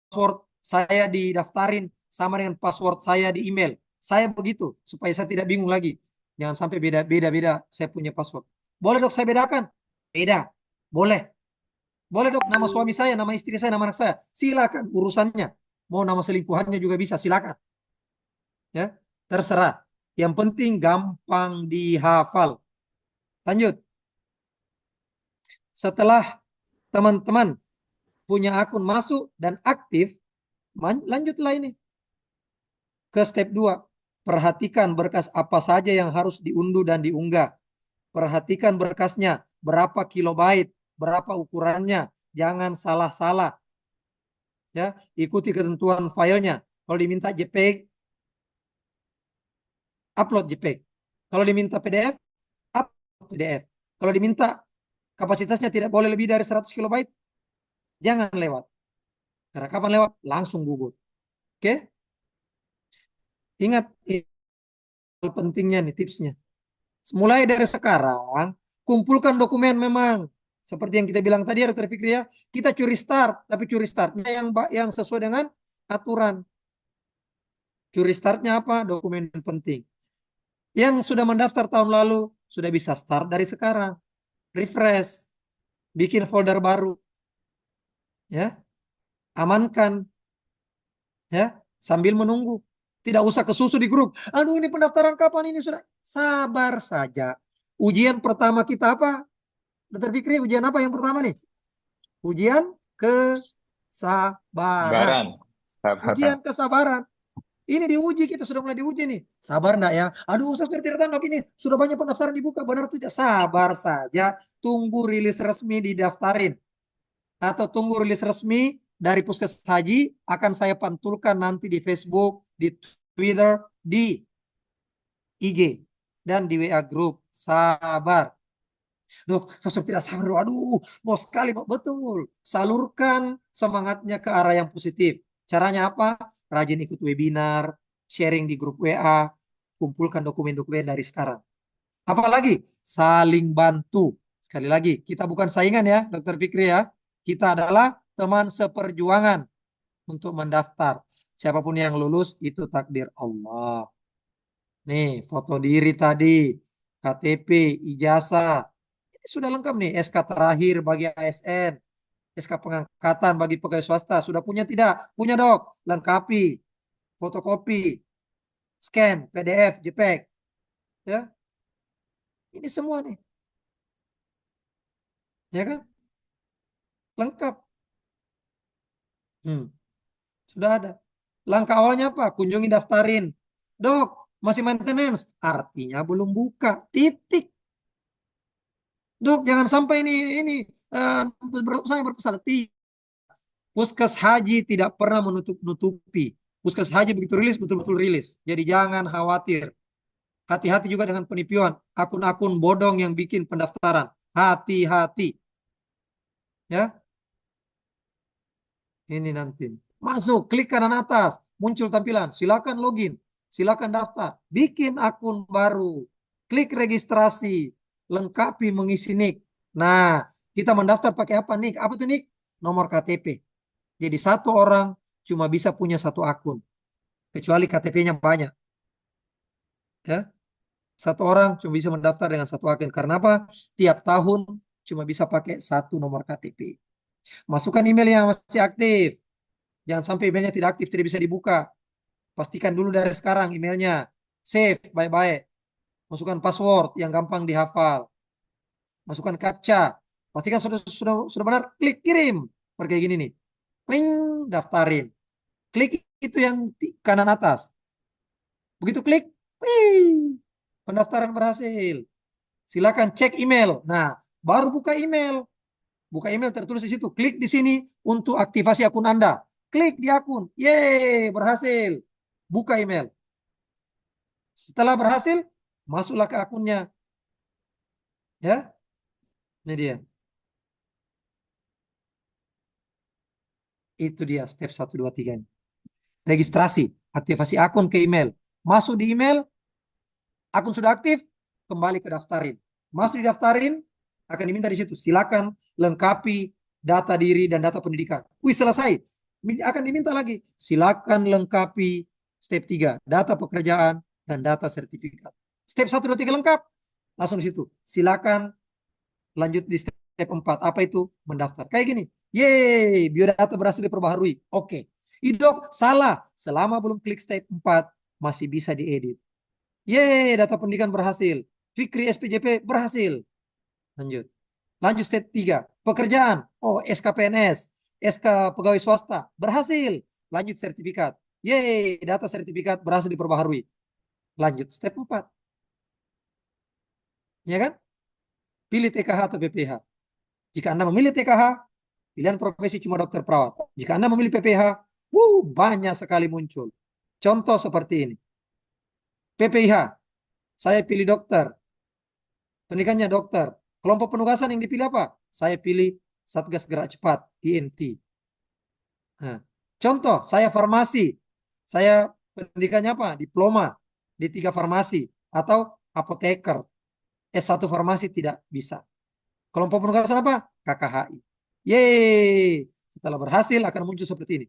Password saya didaftarin sama dengan password saya di email. Saya begitu supaya saya tidak bingung lagi. Jangan sampai beda-beda saya punya password. Boleh dok saya bedakan? Beda. Boleh. Boleh dok nama suami saya, nama istri saya, nama anak saya. Silakan urusannya. Mau nama selingkuhannya juga bisa, silakan. Ya, terserah. Yang penting gampang dihafal. Lanjut. Setelah teman-teman punya akun masuk dan aktif, lanjutlah ini ke step 2. Perhatikan berkas apa saja yang harus diunduh dan diunggah. Perhatikan berkasnya, berapa kilobyte, berapa ukurannya, jangan salah-salah. Ya, ikuti ketentuan filenya. Kalau diminta JPEG, upload JPEG. Kalau diminta PDF, upload PDF. Kalau diminta kapasitasnya tidak boleh lebih dari 100 kilobyte, jangan lewat. Karena kapan lewat? Langsung gugur. Oke? Ingat pentingnya nih tipsnya. Mulai dari sekarang, kumpulkan dokumen memang. Seperti yang kita bilang tadi, Dr. Fikri ya, kita curi start, tapi curi startnya yang sesuai dengan aturan. Curi startnya apa? Dokumen penting. Yang sudah mendaftar tahun lalu, sudah bisa start dari sekarang. Refresh, bikin folder baru. Ya, amankan. Ya, sambil menunggu. Tidak usah kesusu di grup. Aduh ini pendaftaran kapan ini sudah? Sabar saja. Ujian pertama kita apa? Dr. Fikri, ujian apa yang pertama nih? Ujian kesabaran. Baran. Sabaran. Ujian kesabaran. Ini diuji, kita sudah mulai diuji nih. Sabar enggak ya? Aduh, saya sudah tidak tahu ini. Sudah banyak pendaftaran dibuka. Benar tidak? Sabar saja. Tunggu rilis resmi didaftarin. Atau tunggu rilis resmi dari Puskes Haji. Akan saya pantulkan nanti di Facebook, di Twitter, di IG. Dan di WA Group. Sabar. Dok, saya sudah tidak sabar. Aduh, mau sekali. Betul. Salurkan semangatnya ke arah yang positif. Caranya apa? Rajin ikut webinar, sharing di grup WA, kumpulkan dokumen-dokumen dari sekarang. Apalagi saling bantu. Sekali lagi, kita bukan saingan ya, Dr. Fikri ya. Kita adalah teman seperjuangan untuk mendaftar. Siapapun yang lulus, itu takdir Allah. Nih, foto diri tadi, KTP, ijazah. Ini sudah lengkap nih, SK terakhir bagi ASN. SK pengangkatan bagi pegawai swasta. Sudah punya tidak? Punya dok. Lengkapi. Fotokopi. Scan. PDF. JPEG. Ya. Ini semua nih. Ya kan? Lengkap. Sudah ada. Langkah awalnya apa? Kunjungi daftarin. Dok, masih maintenance. Artinya belum buka. Titik. Dok, jangan sampai ini saya berpesan. Puskes Haji tidak pernah menutup-nutupi. Puskes Haji begitu rilis, betul-betul rilis. Jadi jangan khawatir. Hati-hati juga dengan penipuan. Akun-akun bodong yang bikin pendaftaran. Hati-hati. Ya. Ini nanti. Masuk, klik kanan atas. Muncul tampilan. Silakan login. Silakan daftar. Bikin akun baru. Klik registrasi. lengkapi mengisi NIK. Nah, kita mendaftar pakai apa NIK? Apa tuh NIK? Nomor KTP. Jadi satu orang cuma bisa punya satu akun, kecuali KTP-nya banyak. Ya, satu orang cuma bisa mendaftar dengan satu akun. Karena apa? Tiap tahun cuma bisa pakai satu nomor KTP. Masukkan email yang masih aktif. Jangan sampai emailnya tidak aktif, tidak bisa dibuka. Pastikan dulu dari sekarang emailnya. Save baik-baik. Masukkan password yang gampang dihafal. Masukkan captcha. Pastikan sudah benar. Klik kirim. Seperti kayak gini nih. Klik daftarin. Klik itu yang kanan atas. Begitu klik, wih, pendaftaran berhasil. Silakan cek email. Nah, baru buka email. Buka email tertulis di situ. Klik di sini untuk aktivasi akun Anda. Klik di akun. Yeay, berhasil. Buka email. Setelah berhasil, masuklah ke akunnya. Ya, ini dia. Itu dia step 1, 2, 3. Registrasi, aktivasi akun ke email. Masuk di email, akun sudah aktif, kembali ke daftarin. Masuk didaftarin, akan diminta di situ. Silakan lengkapi data diri dan data pendidikan. Wih, selesai. Akan diminta lagi. Silakan lengkapi step 3, data pekerjaan dan data sertifikat. Step 1, 2, 3 lengkap. Langsung di situ. Silakan lanjut di step 4. Apa itu? Mendaftar. Kayak gini. Yeay, biodata berhasil diperbaharui. Oke. Idok, salah. Selama belum klik step 4, masih bisa diedit. Yeay, data pendidikan berhasil. Fikri SPJP berhasil. Lanjut. Lanjut step 3. Pekerjaan. Oh, SKPNS. SK pegawai swasta. Berhasil. Lanjut sertifikat. Yeay, data sertifikat berhasil diperbaharui. Lanjut step 4. Ya kan? Pilih TKH atau PPH. Jika Anda memilih TKH, pilihan profesi cuma dokter perawat. Jika Anda memilih PPH, banyak sekali muncul. Contoh seperti ini. PPIH, saya pilih dokter. Pendidikannya dokter. Kelompok penugasan yang dipilih apa? Saya pilih Satgas Gerak Cepat, IMT. Nah, contoh, saya farmasi. Saya pendidikannya apa? Diploma D3 farmasi atau apoteker. S1 farmasi tidak bisa. Kelompok penugasan apa? KKHI. Yeay. Setelah berhasil akan muncul seperti ini.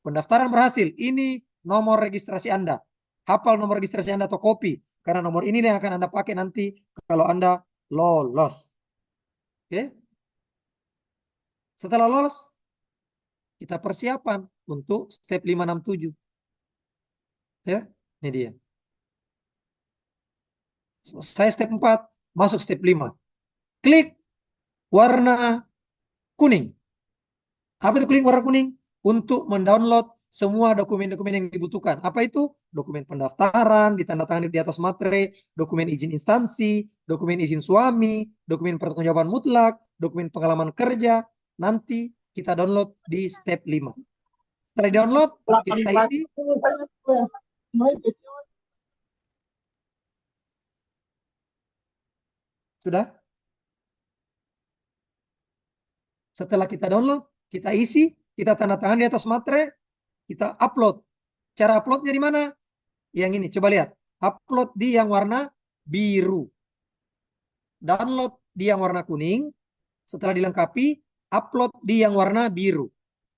Pendaftaran berhasil. Ini nomor registrasi Anda. Hafal nomor registrasi Anda atau kopi. Karena nomor ini yang akan Anda pakai nanti kalau Anda lolos. Oke. Setelah lolos, kita persiapan untuk step 5, 6, 7. Ya, ini dia. Saya step 4, masuk step 5. Klik warna kuning. Apa itu klik warna kuning? Untuk mendownload semua dokumen-dokumen yang dibutuhkan. Apa itu? Dokumen pendaftaran, ditandatangani di atas materai, dokumen izin instansi, dokumen izin suami, dokumen pertanggungjawaban mutlak, dokumen pengalaman kerja. Nanti kita download di step 5. Setelah di-download, kita isi. Sudah? Setelah kita download, kita isi, kita tanda tangan di atas materai, kita upload. Cara uploadnya di mana? Yang ini, coba lihat. Upload di yang warna biru. Download di yang warna kuning. Setelah dilengkapi, upload di yang warna biru.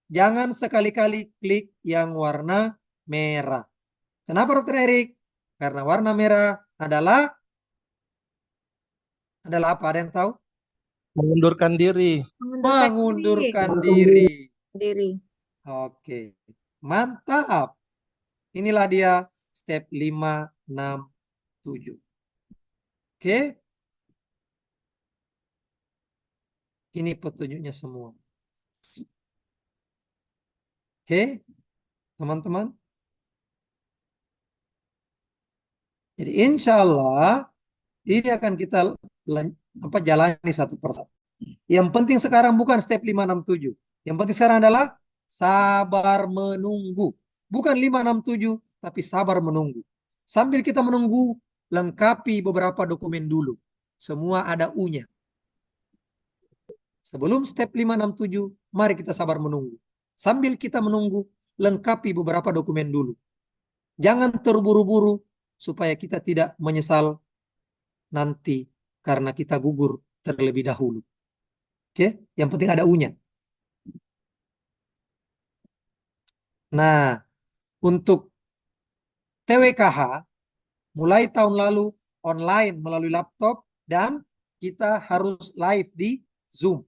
Jangan sekali-kali klik yang warna merah. Kenapa, Dokter Erik? Karena warna merah adalah apa? Ada yang tahu? Mengundurkan diri. Mengundurkan diri. Diri. Oke. Mantap. Inilah dia step 5, 6, 7. Oke. Ini petunjuknya semua. Oke. Teman-teman. Jadi insya Allah ini akan kita jalani satu persatu. Yang penting sekarang bukan step 5, 6, 7. Yang penting sekarang adalah sabar menunggu. Bukan 5, 6, 7, tapi sabar menunggu. Sambil kita menunggu, lengkapi beberapa dokumen dulu. Semua ada U-nya. Sebelum step 5, 6, 7, mari kita sabar menunggu. Sambil kita menunggu, lengkapi beberapa dokumen dulu. Jangan terburu-buru supaya kita tidak menyesal nanti karena kita gugur terlebih dahulu. Oke, yang penting ada U-nya. Nah, untuk TWKH mulai tahun lalu online melalui laptop dan kita harus live di Zoom.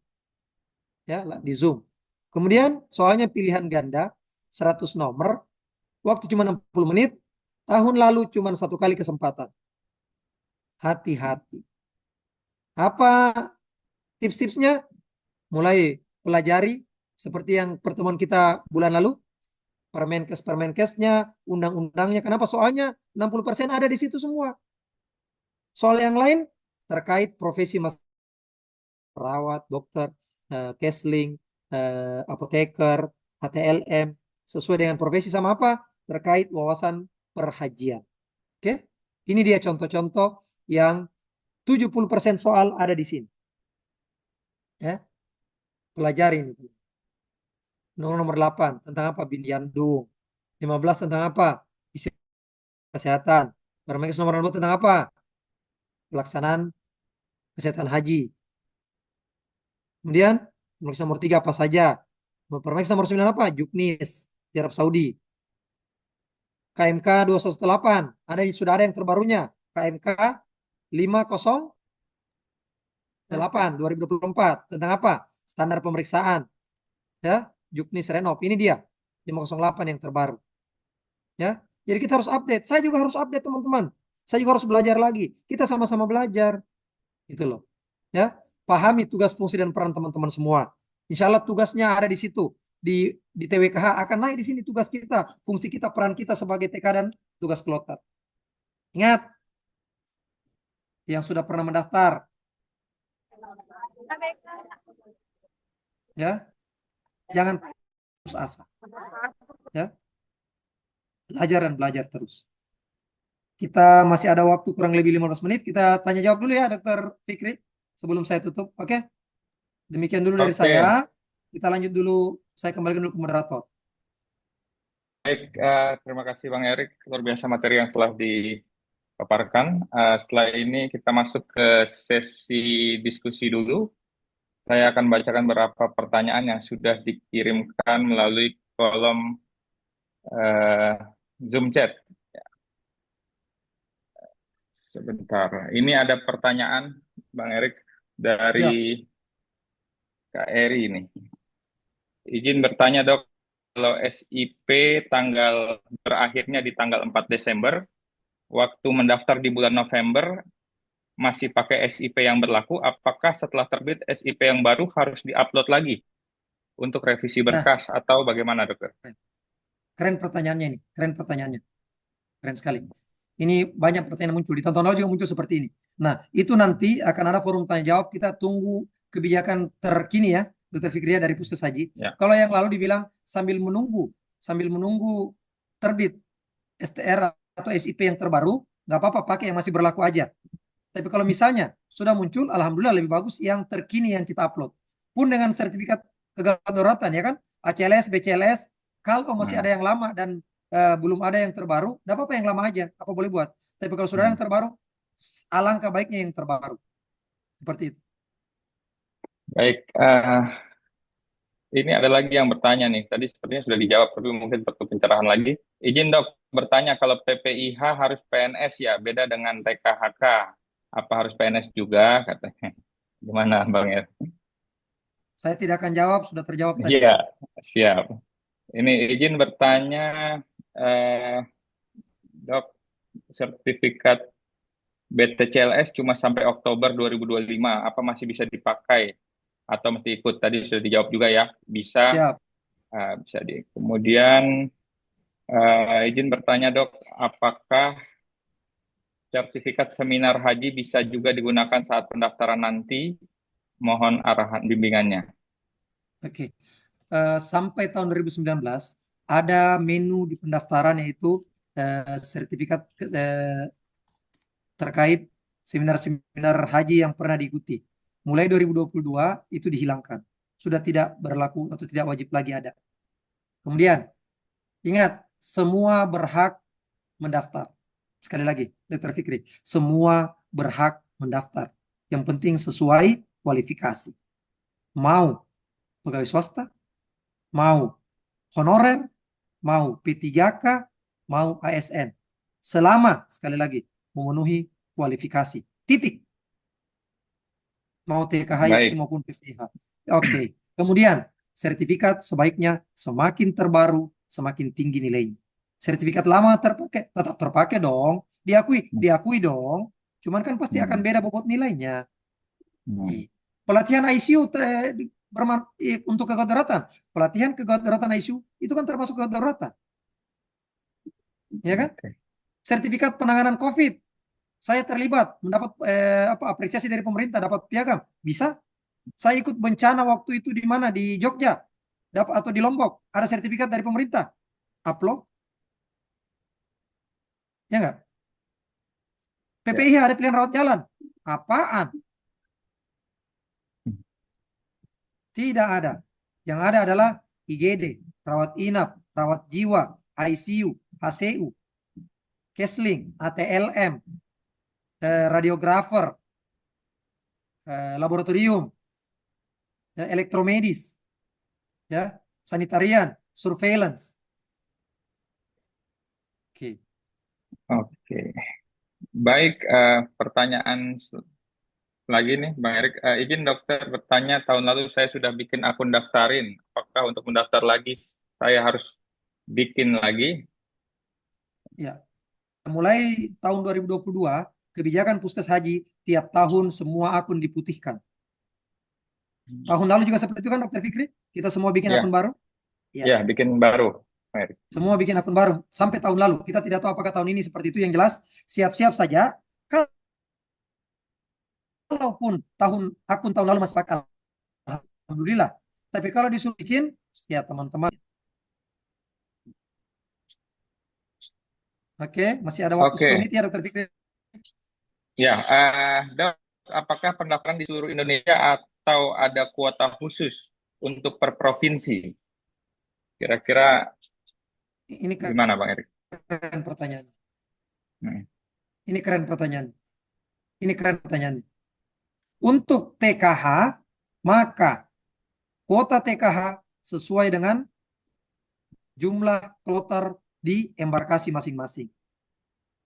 Ya, di Zoom. Kemudian soalnya pilihan ganda 100 nomor, waktu cuma 60 menit, tahun lalu cuma 1 kali kesempatan. Hati-hati. Apa tips-tipsnya? Mulai pelajari seperti yang pertemuan kita bulan lalu, Permenkes-Permenkesnya, undang-undangnya. Kenapa? Soalnya 60% ada di situ semua. Soal yang lain terkait profesi mas perawat, dokter, kesling, apoteker, HTLM, sesuai dengan profesi sama apa? Terkait wawasan perhajian. Oke? Ini dia contoh-contoh yang 70% soal ada di sini. Ya, pelajarin itu. Nomor 8 tentang apa? Bindiandung. 15 tentang apa? Isi kesehatan. Permenkes nomor 2 tentang apa? Pelaksanaan kesehatan haji. Kemudian Permenkes nomor 3 apa saja? Permenkes nomor 9 apa? Juknis di Arab Saudi. KMK 218 sudah ada yang terbarunya. KMK 508 2024 tentang apa? Standar pemeriksaan. Ya, Juknis Renov. Ini dia 508 yang terbaru. Ya. Jadi kita harus update. Saya juga harus update, teman-teman. Saya juga harus belajar lagi. Kita sama-sama belajar. Gitu loh. Ya, pahami tugas, fungsi, dan peran teman-teman semua. Insya Allah tugasnya ada di situ. Di TWKH akan naik di sini tugas kita, fungsi kita, peran kita sebagai TK dan tugas kloter. Ingat, yang sudah pernah mendaftar, ya, jangan putus asa. Ya, belajar dan belajar terus. Kita masih ada waktu kurang lebih 15 menit. Kita tanya jawab dulu ya, Dokter Fikri, sebelum saya tutup. Oke? Demikian dulu dari Oke, saya. Kita lanjut dulu. Saya kembalikan dulu ke moderator. baik. Terima kasih Bang Erik. Luar biasa materi yang telah dipaparkan. Setelah ini kita masuk ke sesi diskusi dulu. Saya akan bacakan beberapa pertanyaan yang sudah dikirimkan melalui kolom Zoom chat. Sebentar. Ini ada pertanyaan, Bang Erik, Siap. dari Kak Eri ini. Izin bertanya, Dok, kalau SIP berakhirnya di tanggal 4 Desember, waktu mendaftar di bulan November, masih pakai SIP yang berlaku, apakah setelah terbit SIP yang baru harus diupload lagi untuk revisi Nah, berkas atau bagaimana, Dokter? keren pertanyaannya ini. Keren pertanyaannya. Keren sekali. Ini banyak pertanyaan muncul. Di tahun lalu juga muncul seperti ini. Nah, itu nanti akan ada forum tanya jawab. Kita tunggu kebijakan terkini ya, Dr. Fikria dari Puskes Haji. Ya. Kalau yang lalu dibilang sambil menunggu terbit STR atau SIP yang terbaru, nggak apa-apa, pakai yang masih berlaku aja. Tapi kalau misalnya sudah muncul, alhamdulillah lebih bagus yang terkini yang kita upload. Pun dengan sertifikat kedaruratan ya kan, ACLS, BCLS, kalau masih ada yang lama dan belum ada yang terbaru, tidak apa-apa yang lama aja, apa boleh buat. Tapi kalau sudah ada yang terbaru, alangkah baiknya yang terbaru. Seperti itu. Baik, ini ada lagi yang bertanya nih. Tadi sepertinya sudah dijawab, tapi mungkin perlu pencerahan lagi. Izin dok, bertanya kalau PPIH harus PNS ya, beda dengan TKHK. Apa harus PNS juga katanya? Gimana Bang Er? Saya tidak akan jawab, sudah terjawab tadi. Iya, siap. Ini izin bertanya, dok, sertifikat BTCLS cuma sampai Oktober 2025, apa masih bisa dipakai? Atau mesti ikut? Tadi sudah dijawab juga ya, bisa. Siap. Bisa kemudian izin bertanya dok, apakah sertifikat seminar haji bisa juga digunakan saat pendaftaran nanti? Mohon arahan bimbingannya. Oke. Sampai tahun 2019 ada menu di pendaftaran yaitu sertifikat terkait seminar-seminar haji yang pernah diikuti. Mulai 2022 itu dihilangkan. Sudah tidak berlaku atau tidak wajib lagi ada. Kemudian, ingat, semua berhak mendaftar. Sekali lagi, Dr. Fikri, semua berhak mendaftar. Yang penting sesuai kualifikasi. Mau pegawai swasta, mau honorer, mau P3K, mau ASN. Selama, sekali lagi, memenuhi kualifikasi. Titik. Mau TKH Baik, maupun PPH. Oke. Kemudian, sertifikat sebaiknya semakin terbaru, semakin tinggi nilainya. Sertifikat lama terpakai, tetap terpakai dong. Diakui dong. Cuman kan pasti akan Hmm. beda bobot nilainya. Hmm. Pelatihan ICU untuk kegawat darurat. Pelatihan kegawat daruratan ICU itu kan termasuk kegawat darurat, ya kan? Oke. Sertifikat penanganan COVID. Saya terlibat mendapat apresiasi dari pemerintah, dapat piagam. Bisa? Saya ikut bencana waktu itu di mana? Di Jogja. Dapat atau di Lombok. Ada sertifikat dari pemerintah. Upload. Ya enggak? Ya. PPIH ada pilihan rawat jalan. Apaan? Tidak ada. Yang ada adalah IGD, rawat inap, rawat jiwa, ICU, HCU, Kesling, ATLM, radiografer, laboratorium, ya, elektromedis, ya, sanitarian, surveillance. Oke. Oke. Baik, pertanyaan lagi nih, Bang Erik. Izin dokter bertanya, tahun lalu saya sudah bikin akun daftarin. Apakah untuk mendaftar lagi saya harus bikin lagi? Ya, mulai tahun 2022, kebijakan Puskes Haji tiap tahun semua akun diputihkan. Tahun lalu juga seperti itu kan Dokter Fikri? Kita semua bikin akun Ya, baru? Ya, ya bikin baru, Bang Erik. semua bikin akun baru sampai tahun lalu. Kita tidak tahu apakah tahun ini seperti itu. Yang jelas, siap-siap saja. Kalaupun akun tahun lalu masih pakai, alhamdulillah. Tapi kalau disuruh bikin, ya teman-teman. Oke, masih ada waktu 10 Oke, menit ya Dokter Fikri. ya, Dok, apakah pendaftaran di seluruh Indonesia atau ada kuota khusus untuk per provinsi? Kira-kira Ini gimana, Bang Erik? keren pertanyaan. Hmm. Ini keren pertanyaan. Ini keren pertanyaan. Untuk TKH, maka kuota TKH sesuai dengan jumlah kloter di embarkasi masing-masing.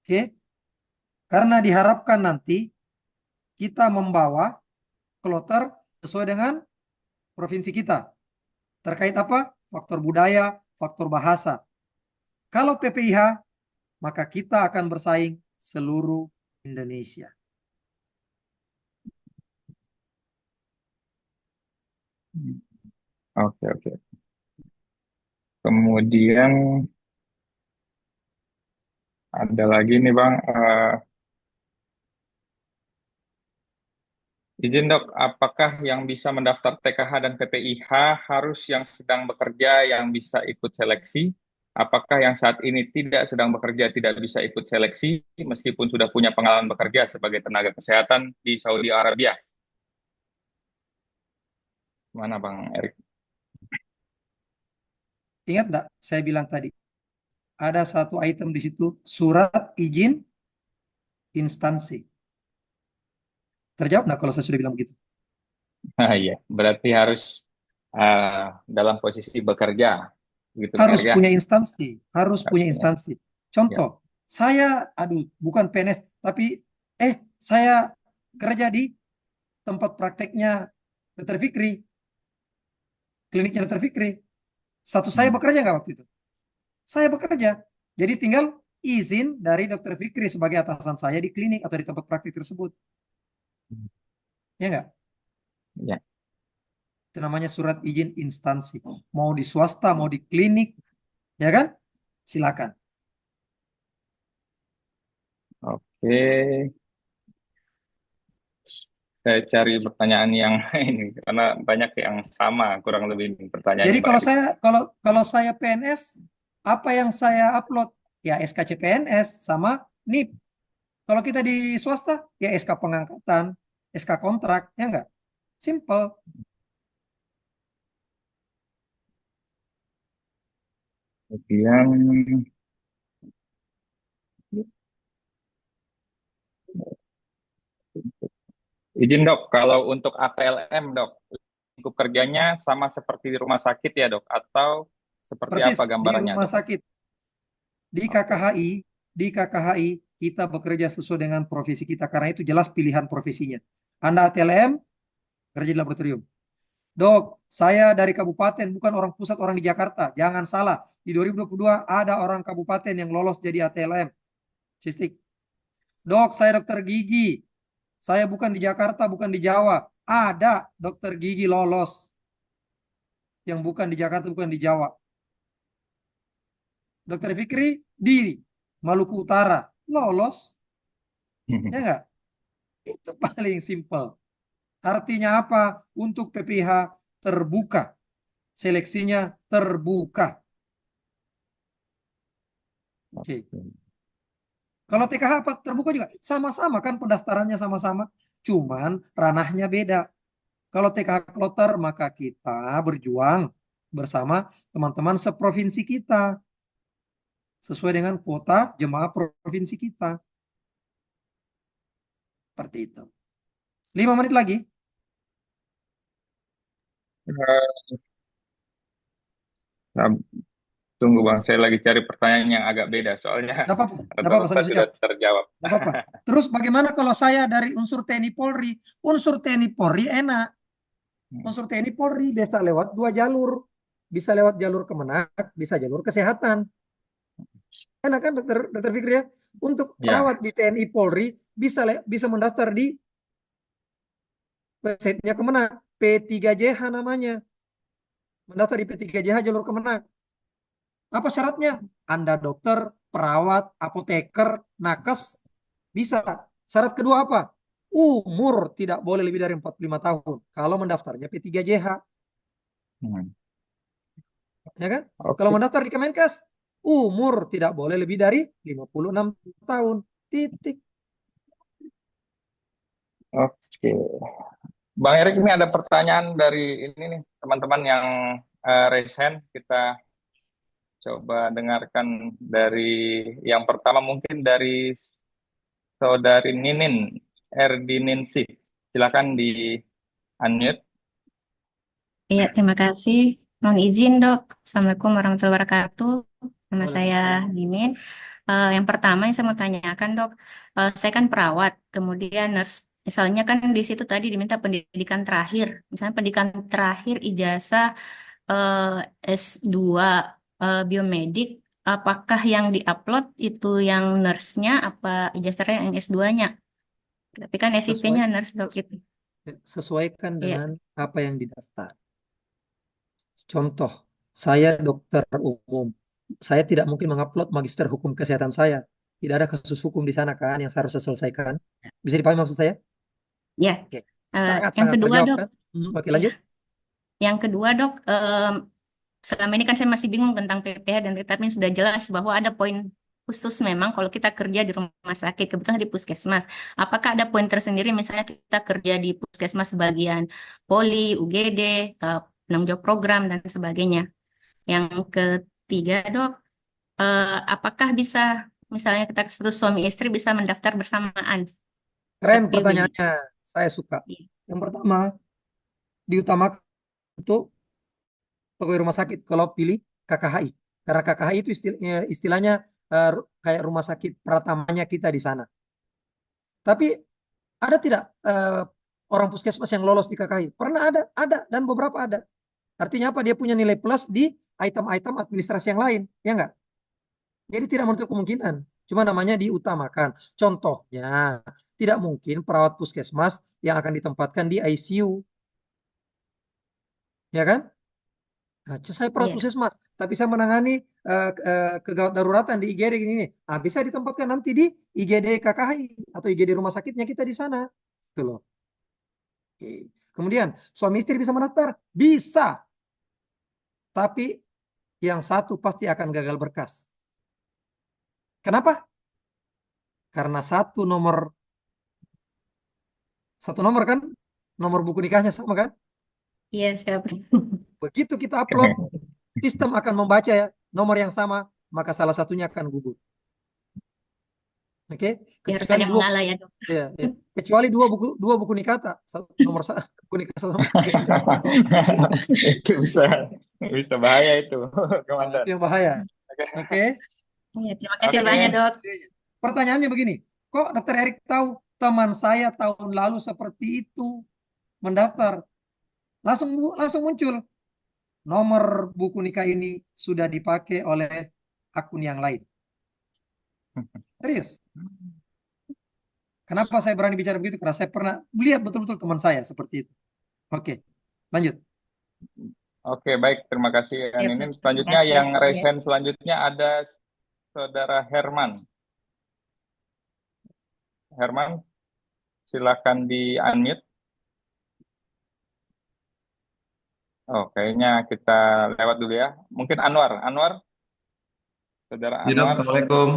Oke, karena diharapkan nanti kita membawa kloter sesuai dengan provinsi kita. Terkait apa? Faktor budaya, faktor bahasa. Kalau PPIH, maka kita akan bersaing seluruh Indonesia. Oke, oke. Kemudian ada lagi nih Bang, izin dok, apakah yang bisa mendaftar TKH dan PPIH harus yang sedang bekerja yang bisa ikut seleksi? Apakah yang saat ini tidak sedang bekerja tidak bisa ikut seleksi meskipun sudah punya pengalaman bekerja sebagai tenaga kesehatan di Saudi Arabia? Mana Bang Erik? Ingat enggak saya bilang tadi, ada satu item di situ, surat izin instansi. Terjawab enggak kalau saya sudah bilang begitu? Ah, iya, berarti harus dalam posisi bekerja, begitu Bang Harus Erik ya? punya instansi, harus punya Oke, instansi. ya. Contoh, saya, aduh, bukan PNS, tapi saya kerja di tempat prakteknya Dr. Fikri, kliniknya Dr. Fikri. Status saya Hmm. bekerja nggak waktu itu? Saya bekerja. Jadi tinggal izin dari Dr. Fikri sebagai atasan saya di klinik atau di tempat praktik tersebut. Ya nggak? Ya. Itu namanya surat izin instansi. Mau di swasta, mau di klinik, ya kan? Silakan. Oke, saya cari pertanyaan yang ini karena banyak yang sama kurang lebih Jadi pertanyaannya Mbak kalau Erik. saya kalau kalau saya PNS, apa yang saya upload? Ya SKCPNS sama NIP. Kalau kita di swasta, ya SK pengangkatan, SK kontrak, ya enggak? Simple. Kemudian Izin dok, kalau untuk ATLM dok, lingkup kerjanya sama seperti di rumah sakit ya dok, atau seperti Persis apa di gambarannya rumah dok? sakit, di Oke. KKHI, di KKHI kita bekerja sesuai dengan profesi kita karena itu jelas pilihan profesinya. Anda ATLM, kerja di laboratorium. Dok, saya dari kabupaten, bukan orang pusat, orang di Jakarta. Jangan salah, di 2022 ada orang kabupaten yang lolos jadi ATLM. Sistik. Dok, saya dokter gigi. Saya bukan di Jakarta, bukan di Jawa. Ada dokter gigi lolos yang bukan di Jakarta, bukan di Jawa. Dokter Fikri di Maluku Utara lolos, ya enggak? Itu paling simpel. Artinya apa? Untuk PPH terbuka. Seleksinya terbuka. Oke. Kalau TKH apa terbuka juga sama-sama kan pendaftarannya sama-sama. Cuman ranahnya beda. Kalau TKH kloter maka kita berjuang bersama teman-teman seprovinsi kita sesuai dengan kuota jemaah provinsi kita. Seperti itu. 5 menit lagi. Nah, tunggu bang, saya lagi cari pertanyaan yang agak beda, soalnya Tidak apa-apa. Tidak apa-apa, rata-rata saya bisa sudah jawab. terjawab. Tidak apa-apa. Terus bagaimana kalau saya dari unsur TNI Polri? Unsur TNI Polri enak. Unsur TNI Polri bisa lewat 2 jalur. Bisa lewat jalur Kemenak, bisa jalur kesehatan. Enak kan dokter Fikri ya? Untuk Ya, perawat di TNI Polri bisa mendaftar di websitenya Kemenak. P3JH namanya. Mendaftar di P3JH jalur Kemenak. Apa syaratnya? Anda dokter, perawat, apoteker, nakes, bisa. Syarat kedua apa? Umur tidak boleh lebih dari 45 tahun. Kalau mendaftarnya P3JH. hmm, Ya kan? Kalau oke, mendaftar di Kemenkes, umur tidak boleh lebih dari 56 tahun. Titik. oke. Bang Erik, ini ada pertanyaan dari ini nih, teman-teman yang raise hand. Kita coba dengarkan dari yang pertama, mungkin dari saudari Ninin Erdiningsih. Silakan di unmute. Iya, terima kasih. Mohon izin, Dok. Assalamualaikum warahmatullahi wabarakatuh. Nama saya Waalaikumsalam. Mimin. Yang pertama yang saya mau tanyakan, Dok, saya kan perawat, kemudian nurse. Misalnya kan di situ tadi diminta pendidikan terakhir. Misalnya pendidikan terakhir ijazah S2 biomedik, apakah yang diupload itu yang nurse-nya apa ijazahnya yang S2-nya? Tapi kan Sesuai, SIP-nya nurse, Dok, itu. sesuaikan Iya, dengan apa yang didaftar. Contoh, saya dokter umum. Saya tidak mungkin mengupload magister hukum kesehatan saya. Tidak ada kasus hukum di sana kan yang saya harus selesaikan. Bisa dipahami maksud saya? iya. Oke. Eh, yang Sangat-sangat kedua, terjawab Dok. kan? Oke, Ya. lanjut. Yang kedua, Dok, selama ini kan saya masih bingung tentang PPH dan tapi sudah jelas bahwa ada poin khusus memang kalau kita kerja di rumah sakit, kebetulan di puskesmas. Apakah ada poin tersendiri misalnya kita kerja di puskesmas bagian poli, UGD, penanggung jawab program dan sebagainya. Yang ketiga, Dok, apakah bisa misalnya kita satu suami istri bisa mendaftar bersamaan Keren PPW? pertanyaannya. Saya suka. Iya. Yang pertama, diutamakan untuk pegawai rumah sakit kalau pilih KKHI. Karena KKHI itu istilahnya kayak rumah sakit pratamanya kita di sana. Tapi ada tidak orang puskesmas yang lolos di KKHI? Pernah ada dan beberapa ada. Artinya apa? Dia punya nilai plus di item-item administrasi yang lain, ya enggak? Jadi tidak menutup kemungkinan. Cuma namanya diutamakan. Contohnya, tidak mungkin perawat puskesmas yang akan ditempatkan di ICU, ya kan? Nah, saya perawat Iya. puskesmas, tapi saya menangani kegawat daruratan di IGD gini nih. Ah, bisa ditempatkan nanti di IGD KKHI atau IGD rumah sakitnya kita di sana. Gitu loh. Oke. Kemudian, suami istri bisa mendaftar? Bisa. Tapi yang satu pasti akan gagal berkas. Kenapa? Karena satu nomor kan, nomor buku nikahnya sama kan? Iya, siap. Begitu kita upload, sistem akan membaca ya nomor yang sama, maka salah satunya akan gugur. Oke, Ya, harus kecuali ada yang dua, mengalah ya dok. ya, ya. Kecuali dua buku nikata, nomor satu buku nikah 1 sampai 3. Itu bisa bahaya itu, Nah, Komandan. itu yang bahaya. Oke. Oke, Ya, terima kasih Oke. banyak dok. pertanyaannya begini, kok Dokter Erik tahu teman saya tahun lalu seperti itu mendaftar? Langsung muncul nomor buku nikah ini sudah dipakai oleh akun yang lain. Serius. Kenapa saya berani bicara begitu? Karena saya pernah melihat betul-betul teman saya seperti itu. Oke, lanjut. Oke, baik. Terima kasih, Ya, Ninin. terima Selanjutnya kasih. yang Ya. raise hand selanjutnya ada Saudara Herman. Herman, silakan di-unmute. Oh, kayaknya kita lewat dulu ya. Mungkin Anwar. Saudara Ya dok, Anwar. Assalamualaikum.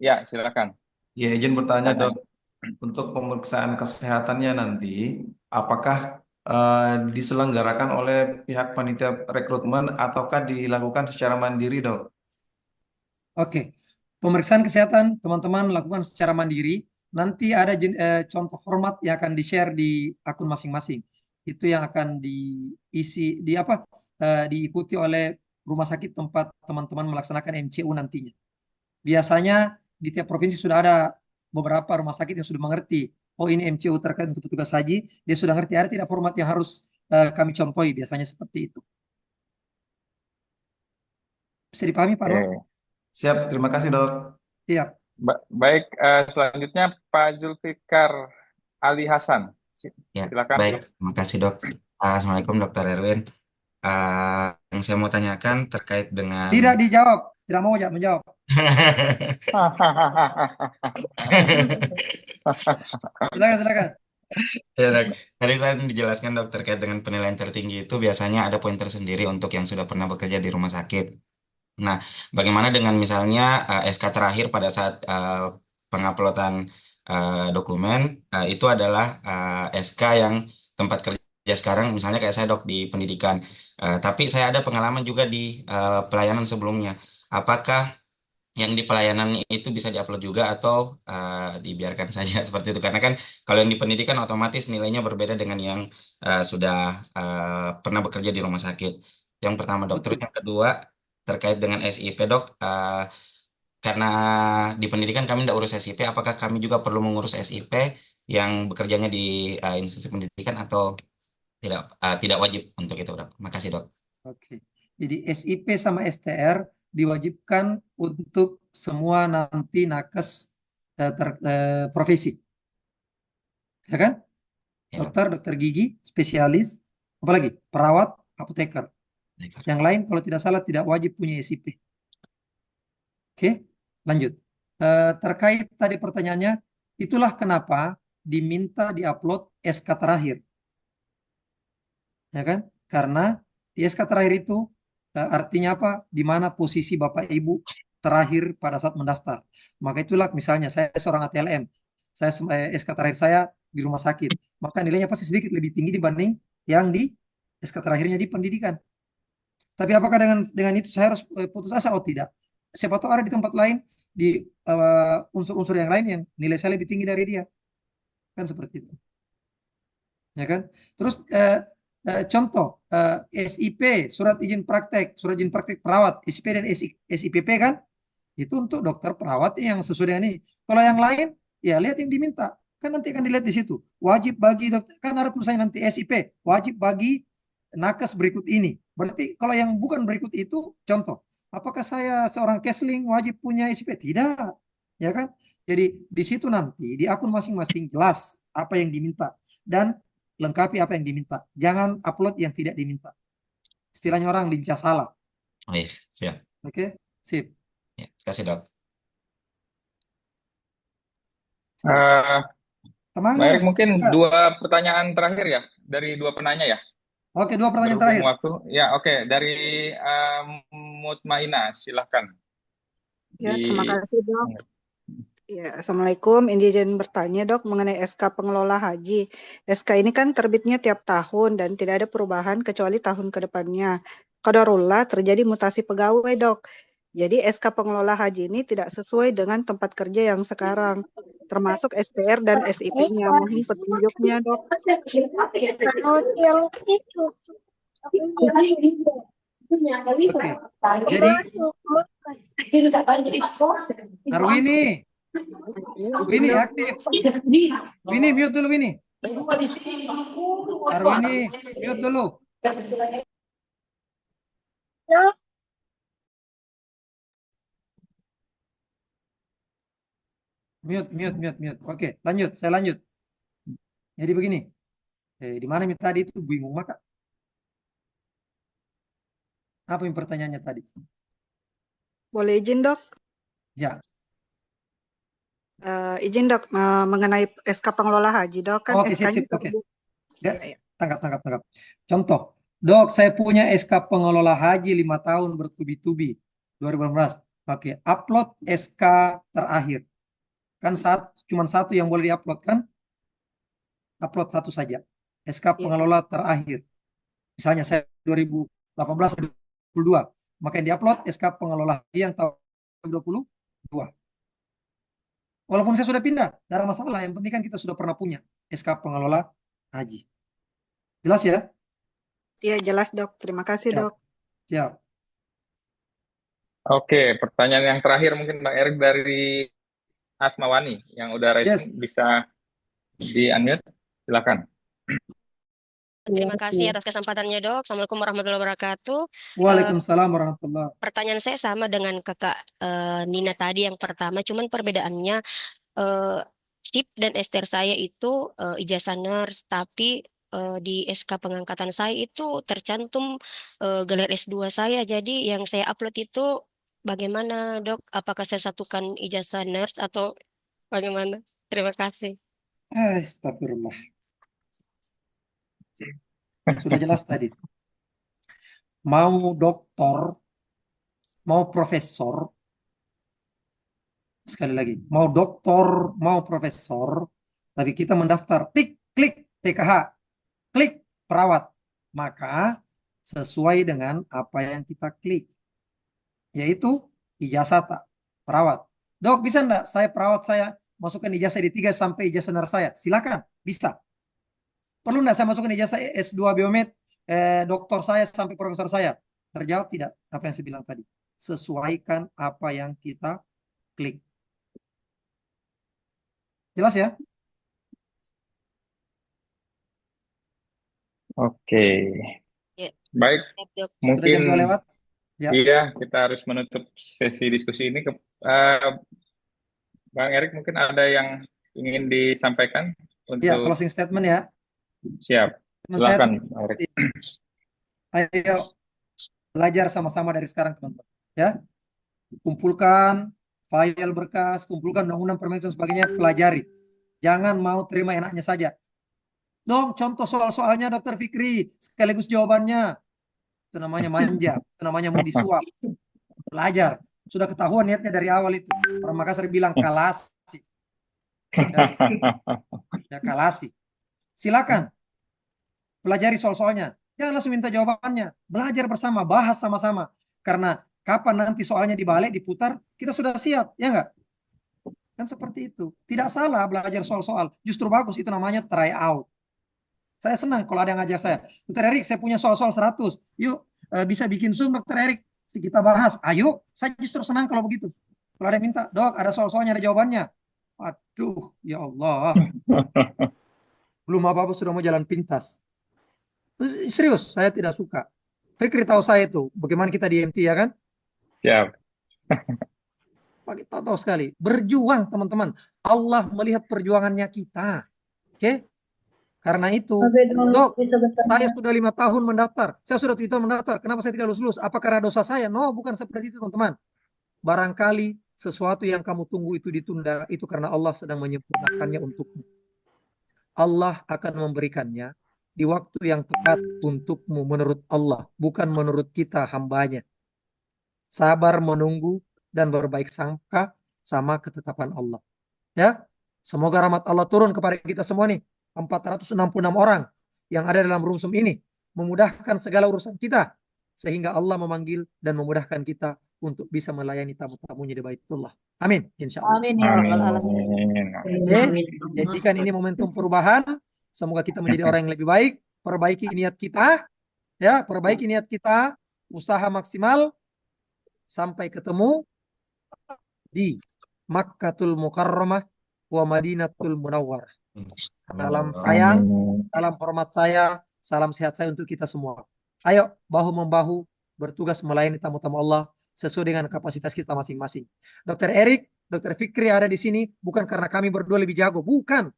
Ya, silakan. Ya izin bertanya dok, Tanya. untuk pemeriksaan kesehatannya nanti, apakah diselenggarakan oleh pihak panitia rekrutmen ataukah dilakukan secara mandiri dok? Oke, pemeriksaan kesehatan teman-teman lakukan secara mandiri. Nanti ada contoh format yang akan di-share di akun masing-masing. Itu yang akan diisi diikuti oleh rumah sakit tempat teman-teman melaksanakan MCU nantinya. Biasanya di tiap provinsi sudah ada beberapa rumah sakit yang sudah mengerti. Oh, ini MCU terkait untuk petugas haji. Dia sudah ngerti. Ada tidak format yang harus kami contohi. Biasanya seperti itu. Bisa dipahami, Pak Nur? Oke. Siap, terima kasih dok. Iya. Baik, selanjutnya Pak Zulfikar Ali Hasan. Ya, Silakan. baik. Terima kasih, Dok. Assalamualaikum, Dokter Erwin. Yang saya mau tanyakan terkait dengan Tidak dijawab. Tidak mau menjawab. Silakan. Ya, Dok. Tadi kan dijelaskan, Dok, terkait dengan penilaian tertinggi itu biasanya ada poin tersendiri untuk yang sudah pernah bekerja di rumah sakit. Nah, bagaimana dengan misalnya SK terakhir pada saat penguploadan dokumen itu adalah SK yang tempat kerja sekarang, misalnya kayak saya dok di pendidikan. Tapi saya ada pengalaman juga di pelayanan sebelumnya. Apakah yang di pelayanan itu bisa diupload juga atau dibiarkan saja seperti itu? Karena kan kalau yang di pendidikan otomatis nilainya berbeda dengan yang sudah pernah bekerja di rumah sakit. Yang pertama dok, terus Betul. yang kedua terkait dengan SIP dok, karena di pendidikan kami tidak urus SIP, apakah kami juga perlu mengurus SIP yang bekerjanya di institusi pendidikan atau tidak wajib untuk itu dok? Makasih dok. Oke. Jadi SIP sama STR diwajibkan untuk semua nanti nakes profesi. Ya kan? Ya, dok. Dokter gigi, spesialis, apalagi perawat, apoteker. Baik. Yang lain kalau tidak salah tidak wajib punya SIP. Oke, lanjut. Terkait tadi pertanyaannya, itulah kenapa diminta diupload SK terakhir. Ya kan? Karena di SK terakhir itu artinya apa? Di mana posisi Bapak Ibu terakhir pada saat mendaftar. Maka itulah misalnya saya seorang ATLM, saya SK terakhir saya di rumah sakit, maka nilainya pasti sedikit lebih tinggi dibanding yang di SK terakhirnya di pendidikan. Tapi apakah dengan itu saya harus putus asa? Oh tidak. Siapa tahu ada di tempat lain di unsur-unsur yang lain yang nilai saya lebih tinggi dari dia. Kan seperti itu. Ya kan? Terus contoh SIP, surat izin praktek perawat, SIP dan SIPP kan? Itu untuk dokter perawat yang sesuai dengan ini. Kalau yang lain, ya lihat yang diminta. Kan nanti akan dilihat di situ. Wajib bagi dokter, kan ada tulisannya nanti SIP, wajib bagi nakes berikut ini. Berarti kalau yang bukan berikut itu, contoh, apakah saya seorang kesling wajib punya SIP? Tidak, ya kan? Jadi di situ nanti di akun masing-masing jelas apa yang diminta dan lengkapi apa yang diminta. Jangan upload yang tidak diminta. Istilahnya orang lincah salah. Oh iya, siap. Oke, sip. Ya, terima kasih dok. Mbak Erik, mungkin dua pertanyaan terakhir ya dari dua penanya ya. Oke, dua pertanyaan Berhubung terakhir. waktu. Ya, oke. Dari Mutmaina, silakan. Ya, terima kasih dok. Ya, Assalamualaikum. Ini izin bertanya dok mengenai SK pengelola haji. SK ini kan terbitnya tiap tahun dan tidak ada perubahan kecuali tahun ke depannya. Qadarullah terjadi mutasi pegawai dok. Jadi SK pengelola haji ini tidak sesuai dengan tempat kerja yang sekarang, termasuk STR dan SIP-nya. Mohon petunjuknya, Dok. Oke. Jadi Arwini, Wini aktif. Wini mute dulu Wini. Arwini mute dulu. Mute. Oke, lanjut. Saya lanjut. Jadi begini. Di mana tadi itu bingung maka? Apa yang pertanyaannya tadi? Boleh izin, Dok? Ya. Izin, Dok, mengenai SK pengelola haji, Dok, kan Oke, SK-nya sip. Oke. Ya. Tangkap. Contoh, Dok, saya punya SK pengelola haji 5 tahun bertubi-tubi 2018. Oke, upload SK terakhir. Kan cuma satu yang boleh diupload kan? Upload satu saja. SK pengelola terakhir. Misalnya saya 2018 2022, maka yang diupload SK pengelola haji yang tahun 2022. Walaupun saya sudah pindah, tidak ada masalah. Yang penting kan kita sudah pernah punya SK pengelola haji. Jelas ya? Iya, jelas, Dok. Terima kasih, Siap. Dok. Siap. Oke, pertanyaan yang terakhir mungkin Bang Erik dari Asmawani yang udah raising bisa di-unmute. Silakan. Terima kasih atas kesempatannya, Dok. Assalamualaikum warahmatullahi wabarakatuh. Waalaikumsalam warahmatullahi. Pertanyaan saya sama dengan Kakak Nina tadi yang pertama, cuman perbedaannya SIP dan STR saya itu ijazah nurse, tapi di SK pengangkatan saya itu tercantum gelar S2 saya. Jadi yang saya upload itu bagaimana, Dok? Apakah saya satukan ijazah nurse atau bagaimana? Terima kasih. Astagfirullah. Sudah jelas tadi. Mau doktor, mau profesor, sekali lagi, mau doktor, mau profesor, tapi kita mendaftar, klik TKH, klik perawat, maka sesuai dengan apa yang kita klik, yaitu ijazah perawat. Dok, bisa enggak saya perawat saya masukkan ijazah D3 sampai ijazah nurse saya? Silakan, bisa. Perlu enggak saya masukkan ijazah S2 biomed, doktor saya sampai profesor saya? Terjawab tidak, apa yang saya bilang tadi. Sesuaikan apa yang kita klik. Jelas ya? Oke. Ya. Baik, Siap, Dok. mungkin Sudah jam 2 lewat? Ya. iya kita harus menutup sesi diskusi ini. Bang Erik mungkin ada yang ingin disampaikan Ya, untuk closing statement ya. siap. Teman saya, Silakan, Bang Erik. ayo belajar sama-sama dari sekarang, teman-teman. Ya, kumpulkan file berkas, kumpulkan undang-undang permen dan sebagainya, pelajari. Jangan mau terima enaknya saja. Dong, contoh soal-soalnya Dr. Fikri, sekaligus jawabannya. Itu namanya manja, itu namanya mau disuap. Belajar. Sudah ketahuan niatnya dari awal itu. Orang Makassar bilang kalasi. Ya, kalasi. Silakan. Pelajari soal-soalnya. Jangan langsung minta jawabannya. Belajar bersama, bahas sama-sama. Karena kapan nanti soalnya dibalik, diputar, kita sudah siap. Ya enggak? Kan seperti itu. Tidak salah belajar soal-soal. Justru bagus. Itu namanya try out. Saya senang kalau ada yang ngajak saya. Dr. Erik, saya punya soal-soal 100. Yuk, bisa bikin Zoom, Dr. Erik. Kita bahas. Ayo, saya justru senang kalau begitu. Kalau ada yang minta, dok, ada soal-soalnya, ada jawabannya. Aduh, ya Allah. Belum apa-apa sudah mau jalan pintas. Serius, saya tidak suka. Fikri tahu saya itu, bagaimana kita di MT ya kan? Siap. Tahu sekali. Berjuang teman-teman. Allah melihat perjuangannya kita. Oke? Karena itu, dok, saya sudah 5 tahun mendaftar. Saya sudah 7 tahun mendaftar. Kenapa saya tidak lulus? Apa karena dosa saya? No, bukan seperti itu teman-teman. Barangkali sesuatu yang kamu tunggu itu ditunda. Itu karena Allah sedang menyempurnakannya untukmu. Allah akan memberikannya di waktu yang tepat untukmu menurut Allah. Bukan menurut kita hambanya. Sabar menunggu dan berbaik sangka sama ketetapan Allah. Ya, semoga rahmat Allah turun kepada kita semua nih. 466 orang yang ada dalam room ini memudahkan segala urusan kita sehingga Allah memanggil dan memudahkan kita untuk bisa melayani tamu-tamunya di Baitullah. Amin, insya Allah. Amin ya rabbal alamin. Amin. Oke, jadikan ini momentum perubahan. Semoga kita menjadi orang yang lebih baik. Perbaiki niat kita, ya, perbaiki niat kita, usaha maksimal sampai ketemu di Makkatul Mukarramah wa Madinatul Munawwarah. Salam sayang, salam hormat saya, salam sehat saya untuk kita semua. Ayo bahu-membahu bertugas melayani tamu-tamu Allah sesuai dengan kapasitas kita masing-masing. Dr. Erik, Dr. Fikri ada di sini bukan karena kami berdua lebih jago, bukan.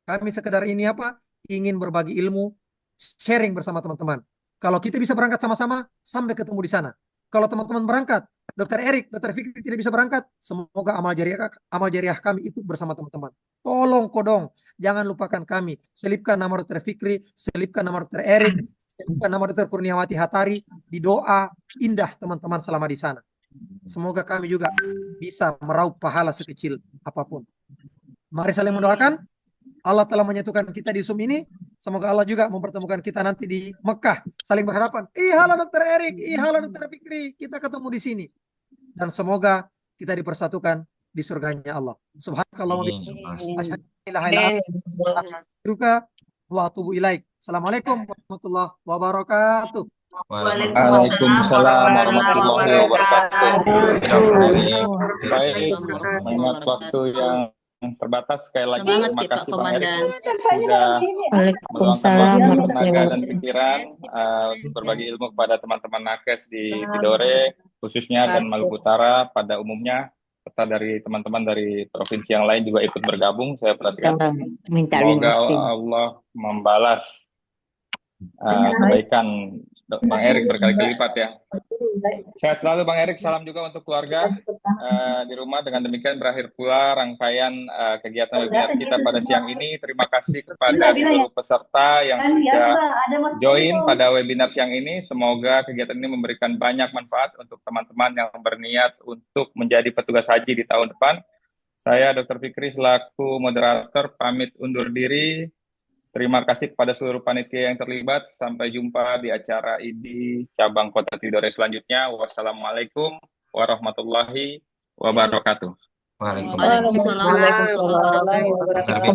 Kami sekedar ini apa? Ingin berbagi ilmu, sharing bersama teman-teman. Kalau kita bisa berangkat sama-sama, sampai ketemu di sana. Kalau teman-teman berangkat, Dr. Erik, Dr. Fikri tidak bisa berangkat, semoga amal jariah kami itu bersama teman-teman. Tolong kodong, jangan lupakan kami. Selipkan nama Dr. Fikri, selipkan nama Dr. Erik, selipkan nama Dr. Kurniawati Hatari di doa indah teman-teman selama di sana. Semoga kami juga bisa meraup pahala sekecil apapun. Mari saling mendoakan. Allah telah menyatukan kita di Zoom ini. Semoga Allah juga mempertemukan kita nanti di Mekah. Saling berharapan. Halo Dr. Erik, halo Dr. Fikri. Kita ketemu di sini. Dan semoga kita dipersatukan di surganya Allah. Subhanakallah wa bihamdihi. Assalamualaikum warahmatullahi wabarakatuh. Waalaikumsalam warahmatullahi wabarakatuh. Baik, mengingat waktu yang terbatas, sekali lagi terima kasih Bang Erik sudah meluangkan waktu, tenaga dan pikiran untuk berbagi ilmu kepada teman-teman nakes di Tidore khususnya dan Maluku Utara pada umumnya, serta dari teman-teman dari provinsi yang lain juga ikut bergabung. Saya perhatikan. Semoga Allah membalas kebaikan Bang Erik berkali-kali lipat ya. Sehat selalu Bang Erik, salam juga untuk keluarga di rumah. Dengan demikian berakhir pula rangkaian kegiatan webinar kita pada siang ini. Terima kasih kepada seluruh peserta yang sudah join pada webinar siang ini. Semoga kegiatan ini memberikan banyak manfaat untuk teman-teman yang berniat untuk menjadi petugas haji di tahun depan. Saya Dr. Fikri selaku moderator pamit undur diri. Terima kasih kepada seluruh panitia yang terlibat. Sampai jumpa di acara IDI Cabang Kota Tidore selanjutnya. Wassalamualaikum warahmatullahi wabarakatuh. Waalaikumsalam warahmatullahi wabarakatuh.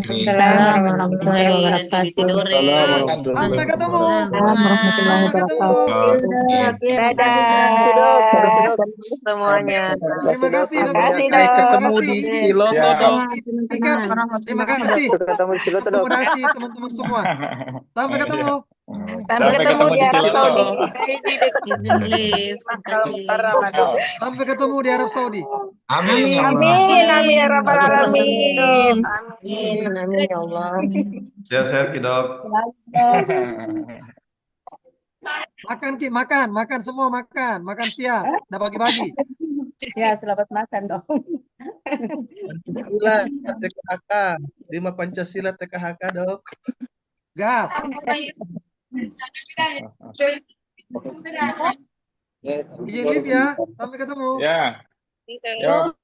Sampai ketemu. warahmatullahi wabarakatuh. Dadah semuanya. Terima kasih Dr. Fikri. Ketemu di Ciloto dong. Terima kasih. Akomodasi teman-teman semua. Sampai ketemu. Sampai ketemu di Arab Saudi. Sampai ketemu di Arab Saudi. Amin ya Allah. Amin, amin ya rabbal alamin. Amin, amin ya Allah. Sehat-sehat Ki Dok. Makan Ki, makan semua makan siang. Udah bagi-bagi. Ya, selamat makan dong. Pancasila TKHK, 5 Pancasila TKHK Dok. Gas. Izin live ya. Sampai ketemu. Ya. Yo.